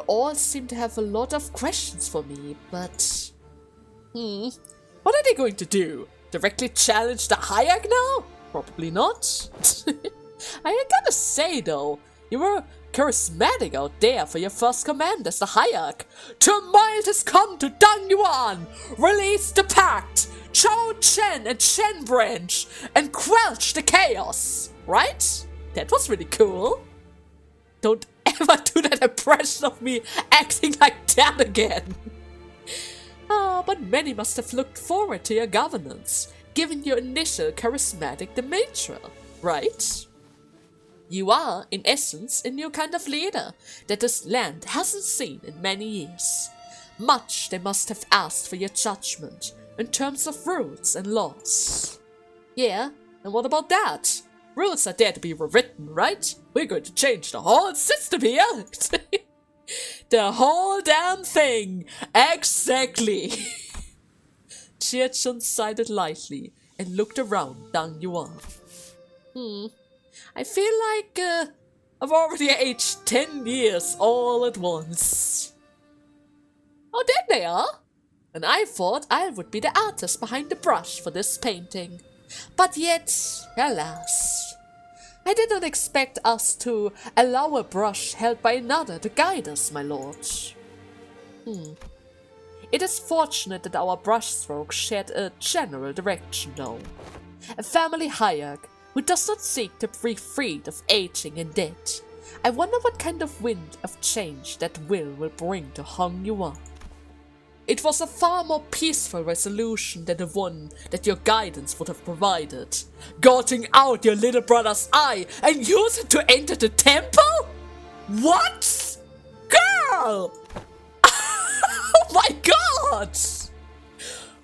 [SPEAKER 2] all seem to have a lot of questions for me, but... What are they going to do? Directly challenge the Hierarch now? Probably not. I gotta say though, you were charismatic out there for your first command as the Hierarch. Tumult has come to Daguanyuan! Release the pact! Chao Chen and Chen branch! And quelch the chaos! Right? That was really cool. Don't ever do that impression of me acting like that again. But many must have looked forward to your governance, given your initial charismatic demeanor, right? You are, in essence, a new kind of leader that this land hasn't seen in many years. Much they must have asked for your judgment in terms of rules and laws. Yeah, and what about that? Rules are there to be rewritten, right? We're going to change the whole system here. The whole damn thing. Exactly. Chiachun sighed lightly and looked around Daguanyuan. I feel like I've already aged 10 years all at once. Oh, there they are! And I thought I would be the artist behind the brush for this painting. But yet, alas, I did not expect us to allow a brush held by another to guide us, my lord. It is fortunate that our brushstrokes shared a general direction, though. A family Hierarch who does not seek to be freed of aging and death. I wonder what kind of wind of change that will bring to Hongyuan. It was a far more peaceful resolution than the one that your guidance would have provided. Gouging out your little brother's eye and use it to enter the temple? What? Girl! Oh my god!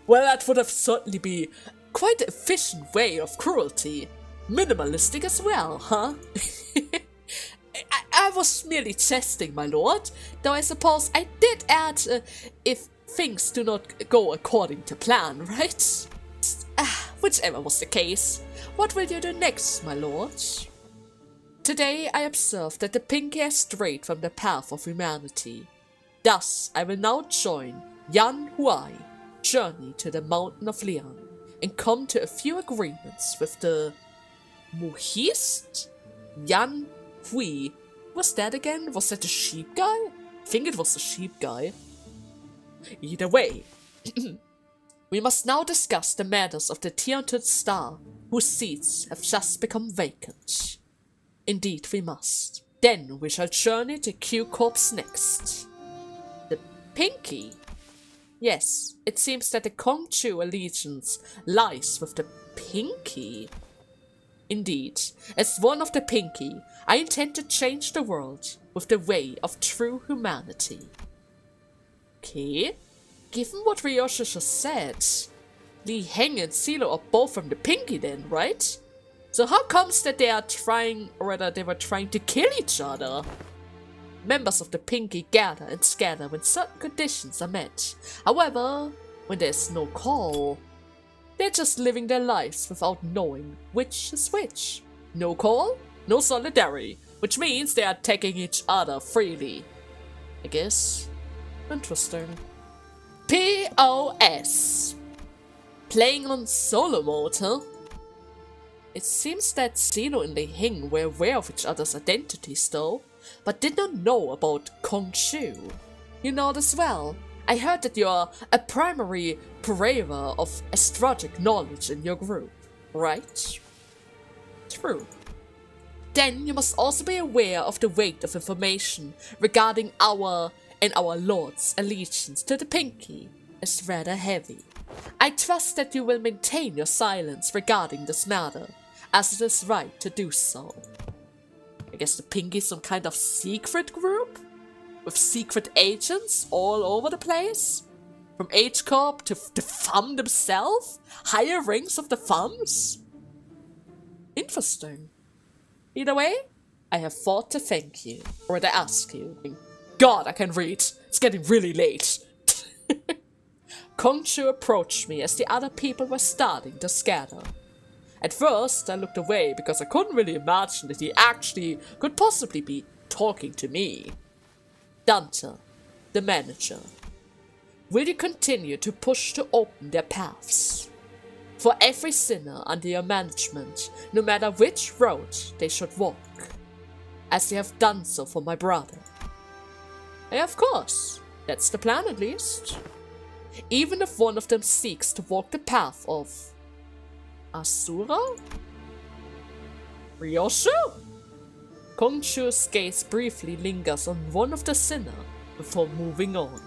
[SPEAKER 2] Well, that would have certainly be quite an efficient way of cruelty. Minimalistic as well, huh? I was merely testing, my lord, though I suppose I did add if things do not go according to plan, right? Whichever was the case, what will you do next, my lord? Today I observed that the Pinky has strayed from the path of humanity. Thus, I will now join Yan Huai, journey to the mountain of Liang, and come to a few agreements with the Muhist? Yan Hui. Was that again? Was that the sheep guy? I think it was the sheep guy. Either way, we must now discuss the matters of the Tiantud Star, whose seats have just become vacant. Indeed we must. Then we shall journey to Q Corps next. The Pinky? Yes, it seems that the Kongchu allegiance lies with the Pinky. Indeed, as one of the Pinky, I intend to change the world with the way of true humanity. Okay, given what Ryoshi just said, Li Heng and Silo are both from the Pinky then, right? So how comes that they are trying, or rather they were trying to kill each other? Members of the Pinky gather and scatter when certain conditions are met. However, when there's no call, they're just living their lives without knowing which is which. No call, no solidarity, which means they are attacking each other freely. I guess. Interesting. POS. Playing on solo mode, huh? It seems that Silo and Li Heng were aware of each other's identities though, but did not know about Kongshu. You know this well. I heard that you are a primary purveyor of astrologic knowledge in your group, right? True. Then you must also be aware of the weight of information regarding our and our lord's allegiance to the Pinky is rather heavy. I trust that you will maintain your silence regarding this matter, as it is right to do so. I guess the Pinky is some kind of secret group? With secret agents all over the place? From H-Corp to the Thumb themselves? Higher ranks of the Thumbs? Interesting. Either way, I have thought to thank you, or to ask you. God, I can read. It's getting really late. Kongshu approached me as the other people were starting to scatter. At first, I looked away because I couldn't really imagine that he actually could possibly be talking to me. Dante, the manager. Will you continue to push to open their paths? For every sinner under your management, no matter which road they should walk, as you have done so for my brother. Of course, that's the plan at least. Even if one of them seeks to walk the path of Asura? Ryoshu? Kongshu's gaze briefly lingers on one of the sinner before moving on.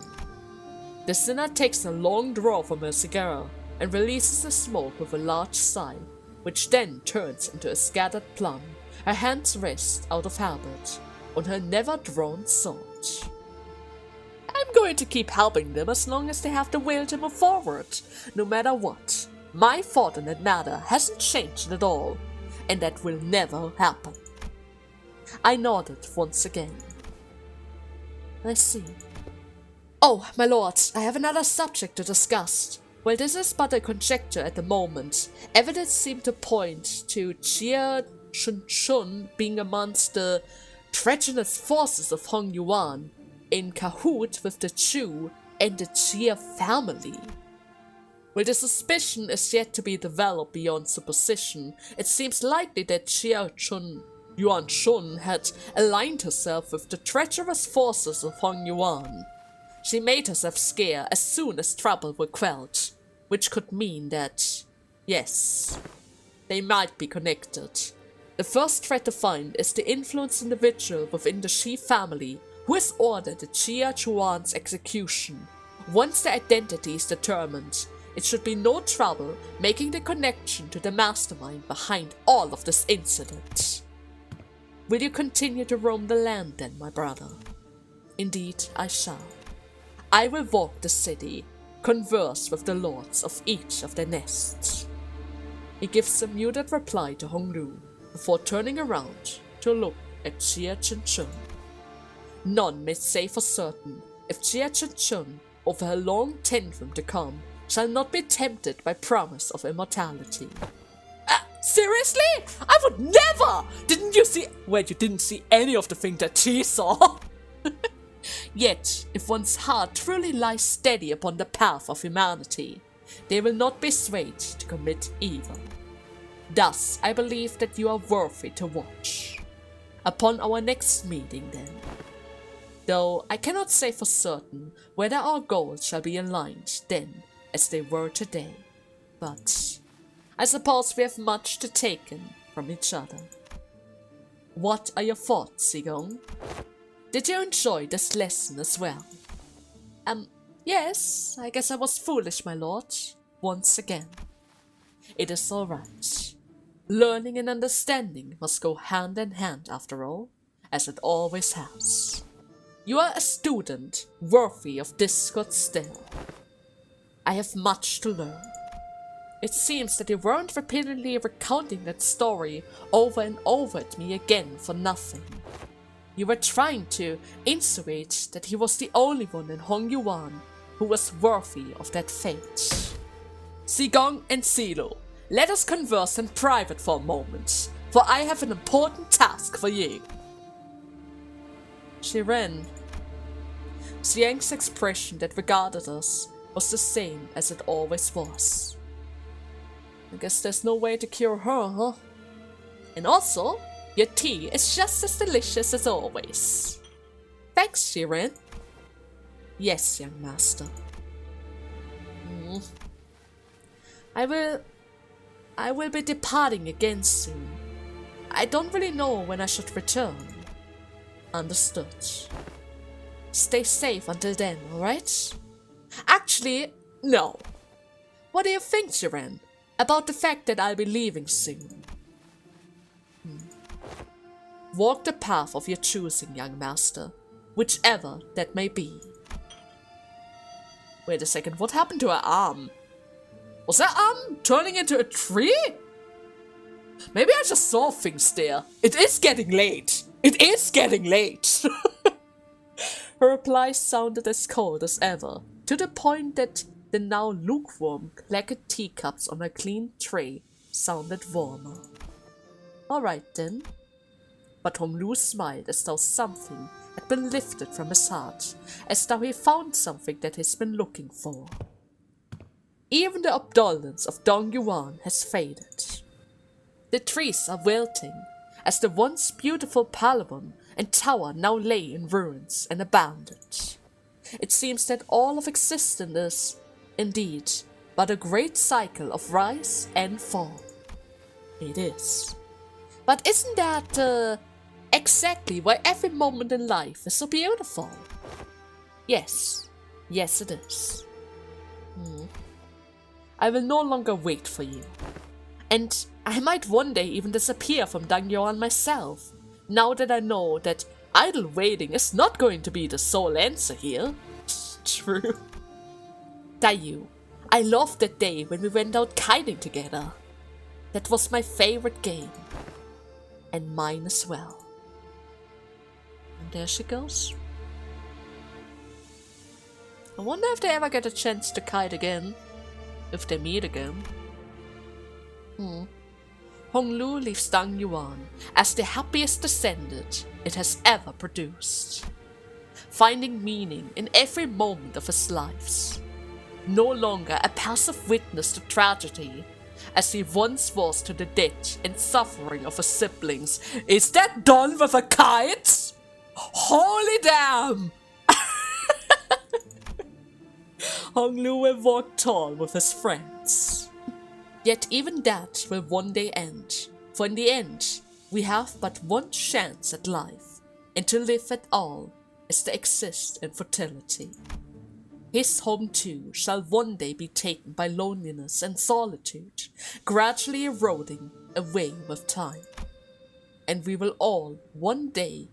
[SPEAKER 2] The sinner takes a long draw from her cigar and releases the smoke with a large sigh, which then turns into a scattered plum. Her hands rest out of habit on her never-drawn sword. I'm going to keep helping them as long as they have the will to move forward, no matter what. My thought on that matter hasn't changed at all, and that will never happen. I nodded once again. I see. Oh, my lord, I have another subject to discuss. While this is but a conjecture at the moment, evidence seemed to point to Jia Chun being amongst the treacherous forces of Hongyuan, in cahoot with the Chu and the Jia family. While the suspicion is yet to be developed beyond supposition, it seems likely that Jia Yuan Shun had aligned herself with the treacherous forces of Hongyuan. She made herself scarce as soon as trouble were quelled, which could mean that, yes, they might be connected. The first threat to find is the influenced individual within the Shi family who has ordered the Jia Chuan's execution. Once the identity is determined, it should be no trouble making the connection to the mastermind behind all of this incident. Will you continue to roam the land then, my brother? Indeed, I shall. I will walk the city, converse with the lords of each of their nests. He gives a muted reply to Honglu before turning around to look at Jia Chun. None may say for certain if Jia Chun, over her long tantrum to come, shall not be tempted by promise of immortality. Seriously? I would never! Didn't you see— Wait, you didn't see any of the things that she saw? Yet, if one's heart truly lies steady upon the path of humanity, they will not be swayed to commit evil. Thus, I believe that you are worthy to watch. Upon our next meeting, then. Though I cannot say for certain whether our goals shall be aligned then as they were today. But I suppose we have much to take in from each other. What are your thoughts, Sigong? Did you enjoy this lesson as well? Yes, I guess I was foolish, my lord, once again. It is alright. Learning and understanding must go hand in hand after all, as it always has. You are a student worthy of discord still. I have much to learn. It seems that you weren't repeatedly recounting that story over and over at me again for nothing. You were trying to insinuate that he was the only one in Hongyuan who was worthy of that fate. Sigong and Silo, let us converse in private for a moment, for I have an important task for you. She ran. Xiang's expression that regarded us was the same as it always was. I guess there's no way to cure her, huh? And also, your tea is just as delicious as always. Thanks, Shiren. Yes, young master. I will be departing again soon. I don't really know when I should return. Understood. Stay safe until then, alright? Actually, no. What do you think, Shiren, about the fact that I'll be leaving soon? Walk the path of your choosing, young master, whichever that may be. Wait a second, what happened to her arm? Was that arm turning into a tree? Maybe I just saw things there. It is getting late. It is getting late. Her reply sounded as cold as ever, to the point that the now lukewarm, clackered teacups on her clean tray sounded warmer. Alright then. But Honglu smiled as though something had been lifted from his heart, as though he found something that he's been looking for. Even the opulence of Daguanyuan has faded. The trees are wilting, as the once beautiful pavilion and tower now lay in ruins and abandoned. It seems that all of existence is, indeed, but a great cycle of rise and fall. It is. But isn't that, exactly why every moment in life is so beautiful? Yes. Yes, it is. I will no longer wait for you. And I might one day even disappear from Daguanyuan myself, now that I know that idle waiting is not going to be the sole answer here. True. Dayu, I loved that day when we went out kiting together. That was my favorite game. And mine as well. And there she goes. I wonder if they ever get a chance to kite again. If they meet again. Honglu leaves Daguanyuan as the happiest descendant it has ever produced, finding meaning in every moment of his life. No longer a passive witness to tragedy, as he once was to the death and suffering of his siblings. Is that done with a kite? Holy damn! Honglu will walk tall with his friends. Yet even that will one day end, for in the end, we have but one chance at life, and to live at all is to exist in fertility. His home too shall one day be taken by loneliness and solitude, gradually eroding away with time. And we will all, one day,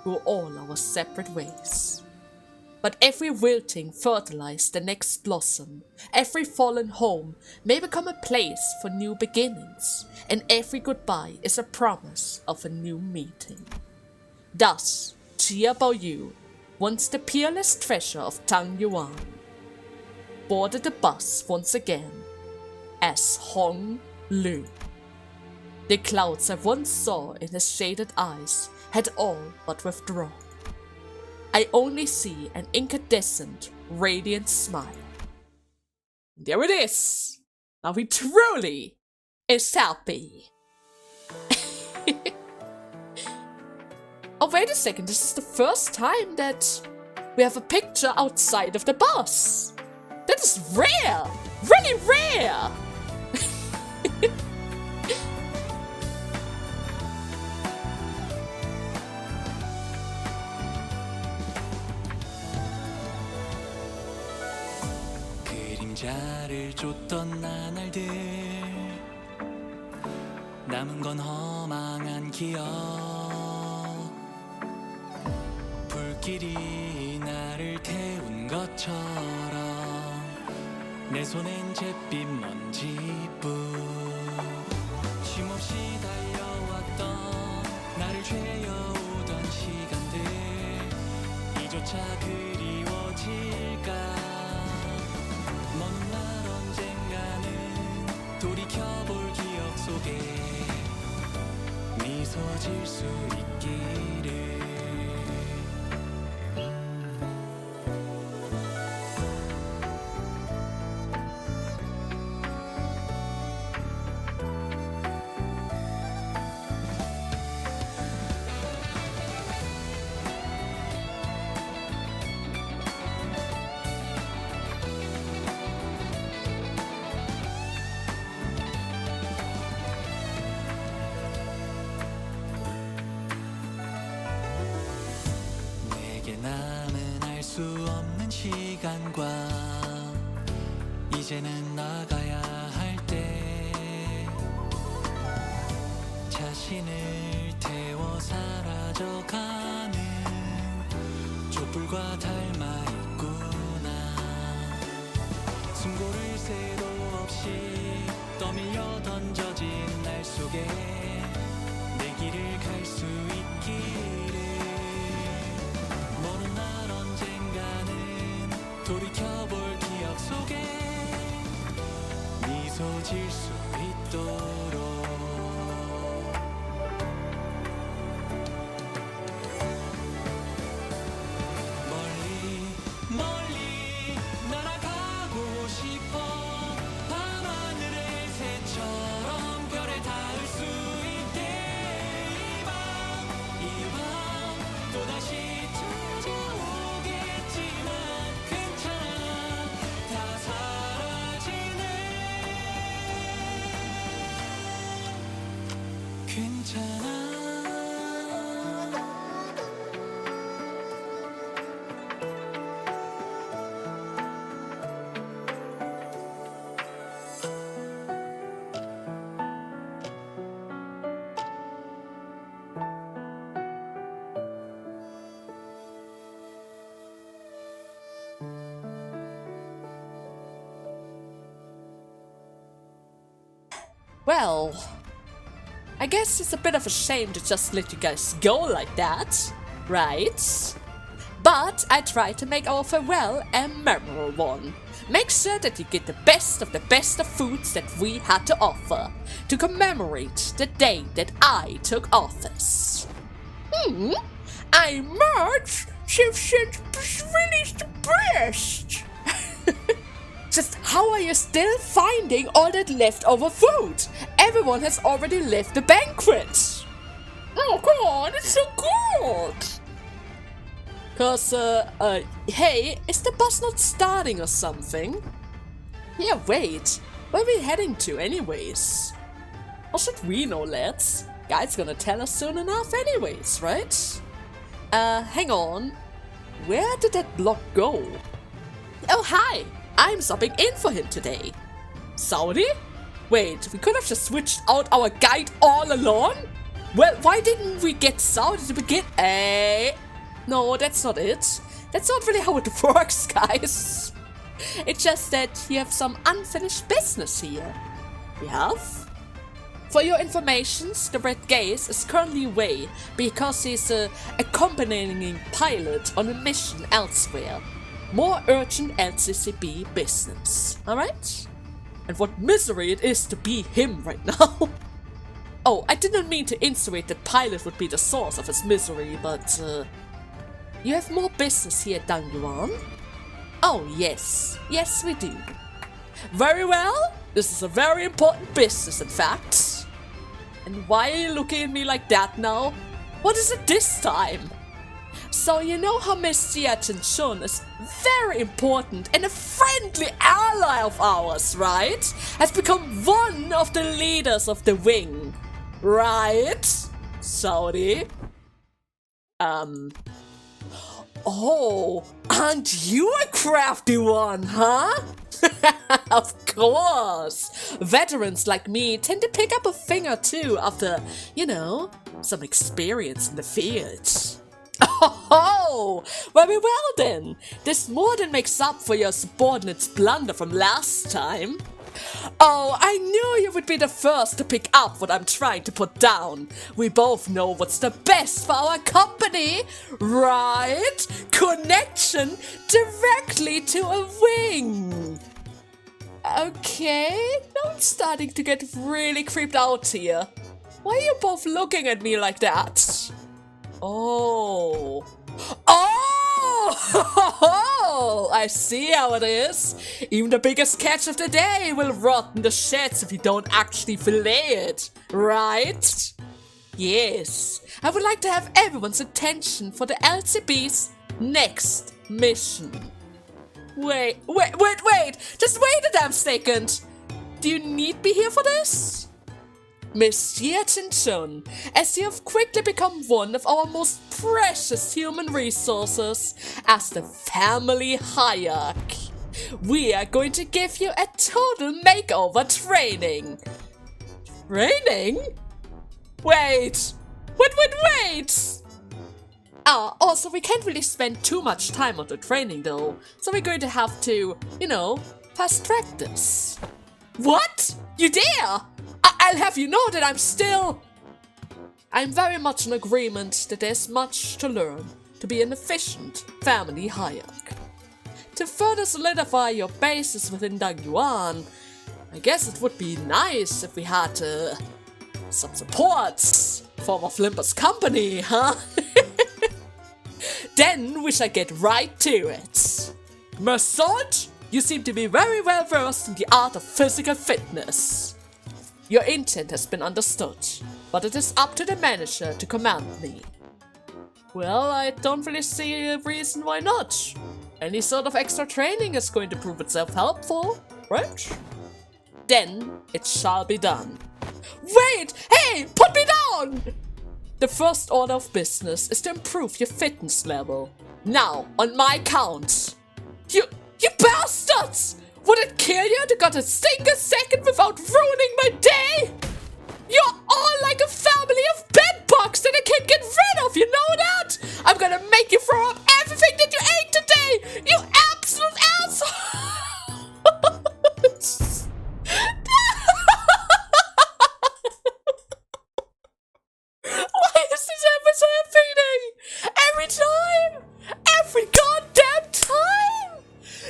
[SPEAKER 2] go all our separate ways. But every wilting fertilizes the next blossom. Every fallen home may become a place for new beginnings, and every goodbye is a promise of a new meeting. Thus, Jia Baoyu, once the peerless treasure of Daguanyuan, boarded the bus once again as Hong Lu. The clouds I once saw in his shaded eyes had all but withdrawn. I only see an incandescent, radiant smile. There it is! Now he truly is happy! Oh, wait a second, this is the first time that we have a picture outside of the bus! That is rare! Really rare!
[SPEAKER 5] 그림자를 쫓던 나날들 남은 건 허망한 기억 불길이 나를 태운 것처럼 내 손엔 잿빛 먼지뿐 쉼없이 달려왔던 나를 죄어오던 시간들 이조차 그리워질까 먼 날 언젠가는 돌이켜볼 기억 속에 미소 질 수 있기를 남은 알 수 없는 시간과 이제는 나가야 할 때 자신을 태워 사라져가는 촛불과 닮아 있구나 숨고를 새도 없이 떠밀려 던져진 날 속에 내 길을 갈 수 있기를 먼 날 언젠가는 돌이켜볼 기억 속에 미소 질 수 있도록 멀리 멀리 날아가고 싶어 밤하늘의 새처럼 별에 닿을 수 있게 이 밤 또다시 찾아오겠지만 괜찮아 다 사라지네 괜찮아
[SPEAKER 2] Well, I guess it's a bit of a shame to just let you guys go like that, right? But I tried to make our farewell a memorable one. Make sure that you get the best of foods that we had to offer to commemorate the day that I took office. I merged since released the best. Just how are you still finding all that leftover food? Everyone has already left the banquet. Oh, come on, it's so good. Cause, hey, is the bus not starting or something? Yeah, wait, where are we heading to anyways? Or should we know, lads? Guide's gonna tell us soon enough anyways, right? Hang on. Where did that block go? Oh, hi! I'm subbing in for him today. Saudi? Wait, we could have just switched out our guide all along? Well, why didn't we get Saudi to begin? No, that's not it. That's not really how it works, guys. It's just that you have some unfinished business here. We have? For your informations, the Red Gaze is currently away because he's accompanying pilot on a mission elsewhere. More urgent LCCB business, alright? And what misery it is to be him right now. Oh, I didn't mean to insinuate that pilot would be the source of his misery, but you have more business here at Daguanyuan? Oh yes, yes we do. Very well, this is a very important business in fact. And why are you looking at me like that now? What is it this time? So you know how Miss Chun is very important and a friendly ally of ours, right? Has become one of the leaders of the wing, right? Saudi? Oh, aren't you a crafty one, huh? Of course! Veterans like me tend to pick up a thing or two after, you know, some experience in the field. Oh, very well then. This more than makes up for your subordinate's blunder from last time. Oh, I knew you would be the first to pick up what I'm trying to put down. We both know what's the best for our company, right? Connection directly to a wing. Okay, now I'm starting to get really creeped out here. Why are you both looking at me like that? Oh. Oh! I see how it is. Even the biggest catch of the day will rot in the sheds if you don't actually fillet it, right? Yes. I would like to have everyone's attention for the LCB's next mission. Wait. Just wait a damn second. Do you need me here for this? Miss Chun, as you have quickly become one of our most precious human resources as the family Hierarch, we are going to give you a total makeover training. Training? Wait! Also we can't really spend too much time on the training though, so we're going to have to, you know, fast track this. What? You dare? I'll have you know that I'm very much in agreement that there's much to learn to be an efficient family Hierarch. To further solidify your bases within Daguanyuan, I guess it would be nice if we had some supports in form of Limbus company, huh? Then we shall get right to it. Mersault, you seem to be very well versed in the art of physical fitness. Your intent has been understood, but it is up to the manager to command me. Well, I don't really see a reason why not. Any sort of extra training is going to prove itself helpful, right? Then it shall be done. Wait! Hey! Put me down! The first order of business is to improve your fitness level. Now, on my count. You bastards! Would it kill you to got a single second without ruining my day? You're all like a family of bedbugs that I can't get rid of, you know that? I'm gonna make you throw up everything that you ate today! You absolute asshole! Why is this ever happening? Every time! Every goddamn time!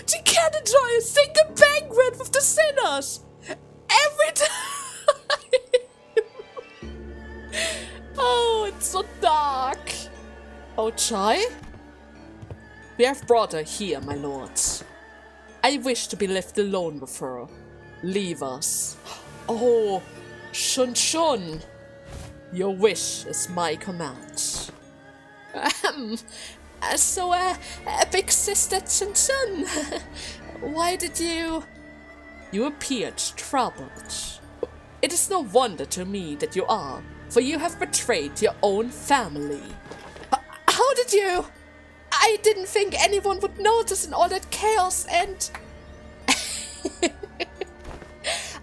[SPEAKER 2] You can't enjoy a single banquet with the sinners! Every time! Oh, it's so dark! Oh, Chai? We have brought her here, my lords. I wish to be left alone with her. Leave us. Oh, Shun. Your wish is my command. Big sister Chun, why did you... You appeared troubled. It is no wonder to me that you are, for you have betrayed your own family. How did you... I didn't think anyone would notice in all that chaos and...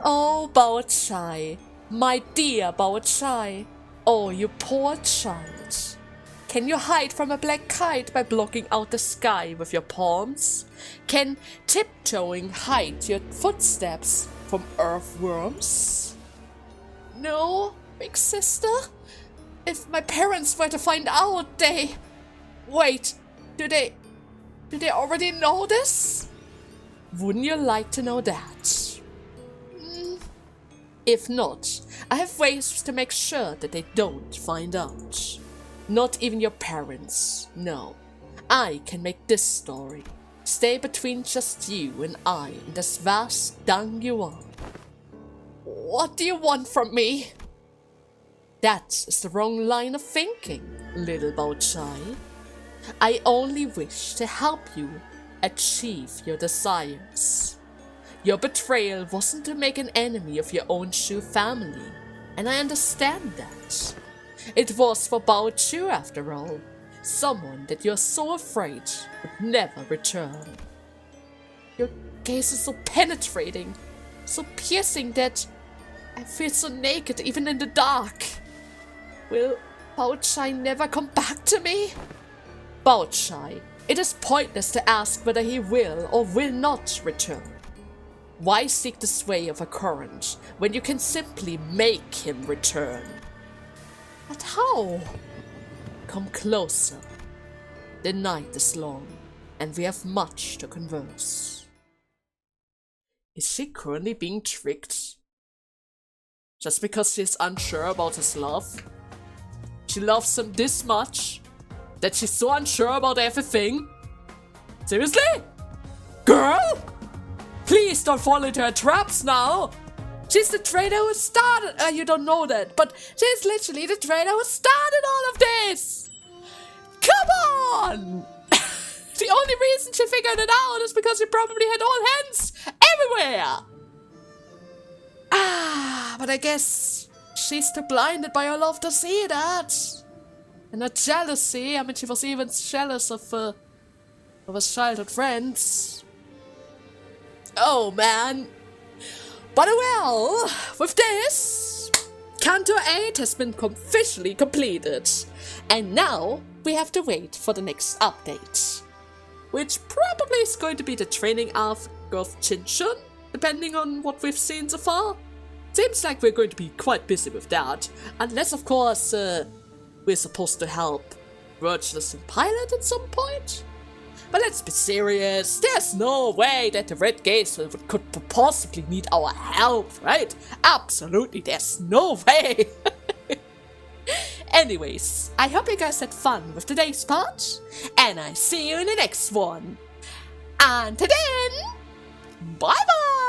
[SPEAKER 2] Oh, Bao Chai, my dear Bao Chai. Oh, you poor child. Can you hide from a black kite by blocking out the sky with your palms? Can tiptoeing hide your footsteps from earthworms? No, big sister? If my parents were to find out, they... Wait, do they already know this? Wouldn't you like to know that? If not, I have ways to make sure that they don't find out. Not even your parents, no. I can make this story stay between just you and I in this vast Daguanyuan. What do you want from me? That is the wrong line of thinking, little Btw. I only wish to help you achieve your desires. Your betrayal wasn't to make an enemy of your own Shu family, and I understand that. It was for Btw after all, someone that you're so afraid would never return. Your gaze is so penetrating, so piercing that I feel so naked even in the dark. Will Btw never come back to me? Btw, it is pointless to ask whether he will or will not return. Why seek the sway of a current when you can simply make him return? But how? Come closer. The night is long, and we have much to converse. Is she currently being tricked? Just because she's unsure about his love? She loves him this much? That she's so unsure about everything? Seriously? Girl? Please don't fall into her traps now! She's the traitor who started- you don't know that, but she's literally the traitor who started all of this! Come on! The only reason she figured it out is because she probably had all hands everywhere! But I guess she's too blinded by her love to see that. And her jealousy, I mean, she was even jealous of his childhood friends. Oh man. But well, with this, Canto 8 has been officially completed. And now we have to wait for the next update. Which probably is going to be the training arc of Chinchun, depending on what we've seen so far. Seems like we're going to be quite busy with that. Unless, of course, we're supposed to help Virtuous and Pilot at some point. But let's be serious, there's no way that the Red Gaze could possibly need our help, right? Absolutely, there's no way! Anyways, I hope you guys had fun with today's part, and I see you in the next one. Until then, bye bye!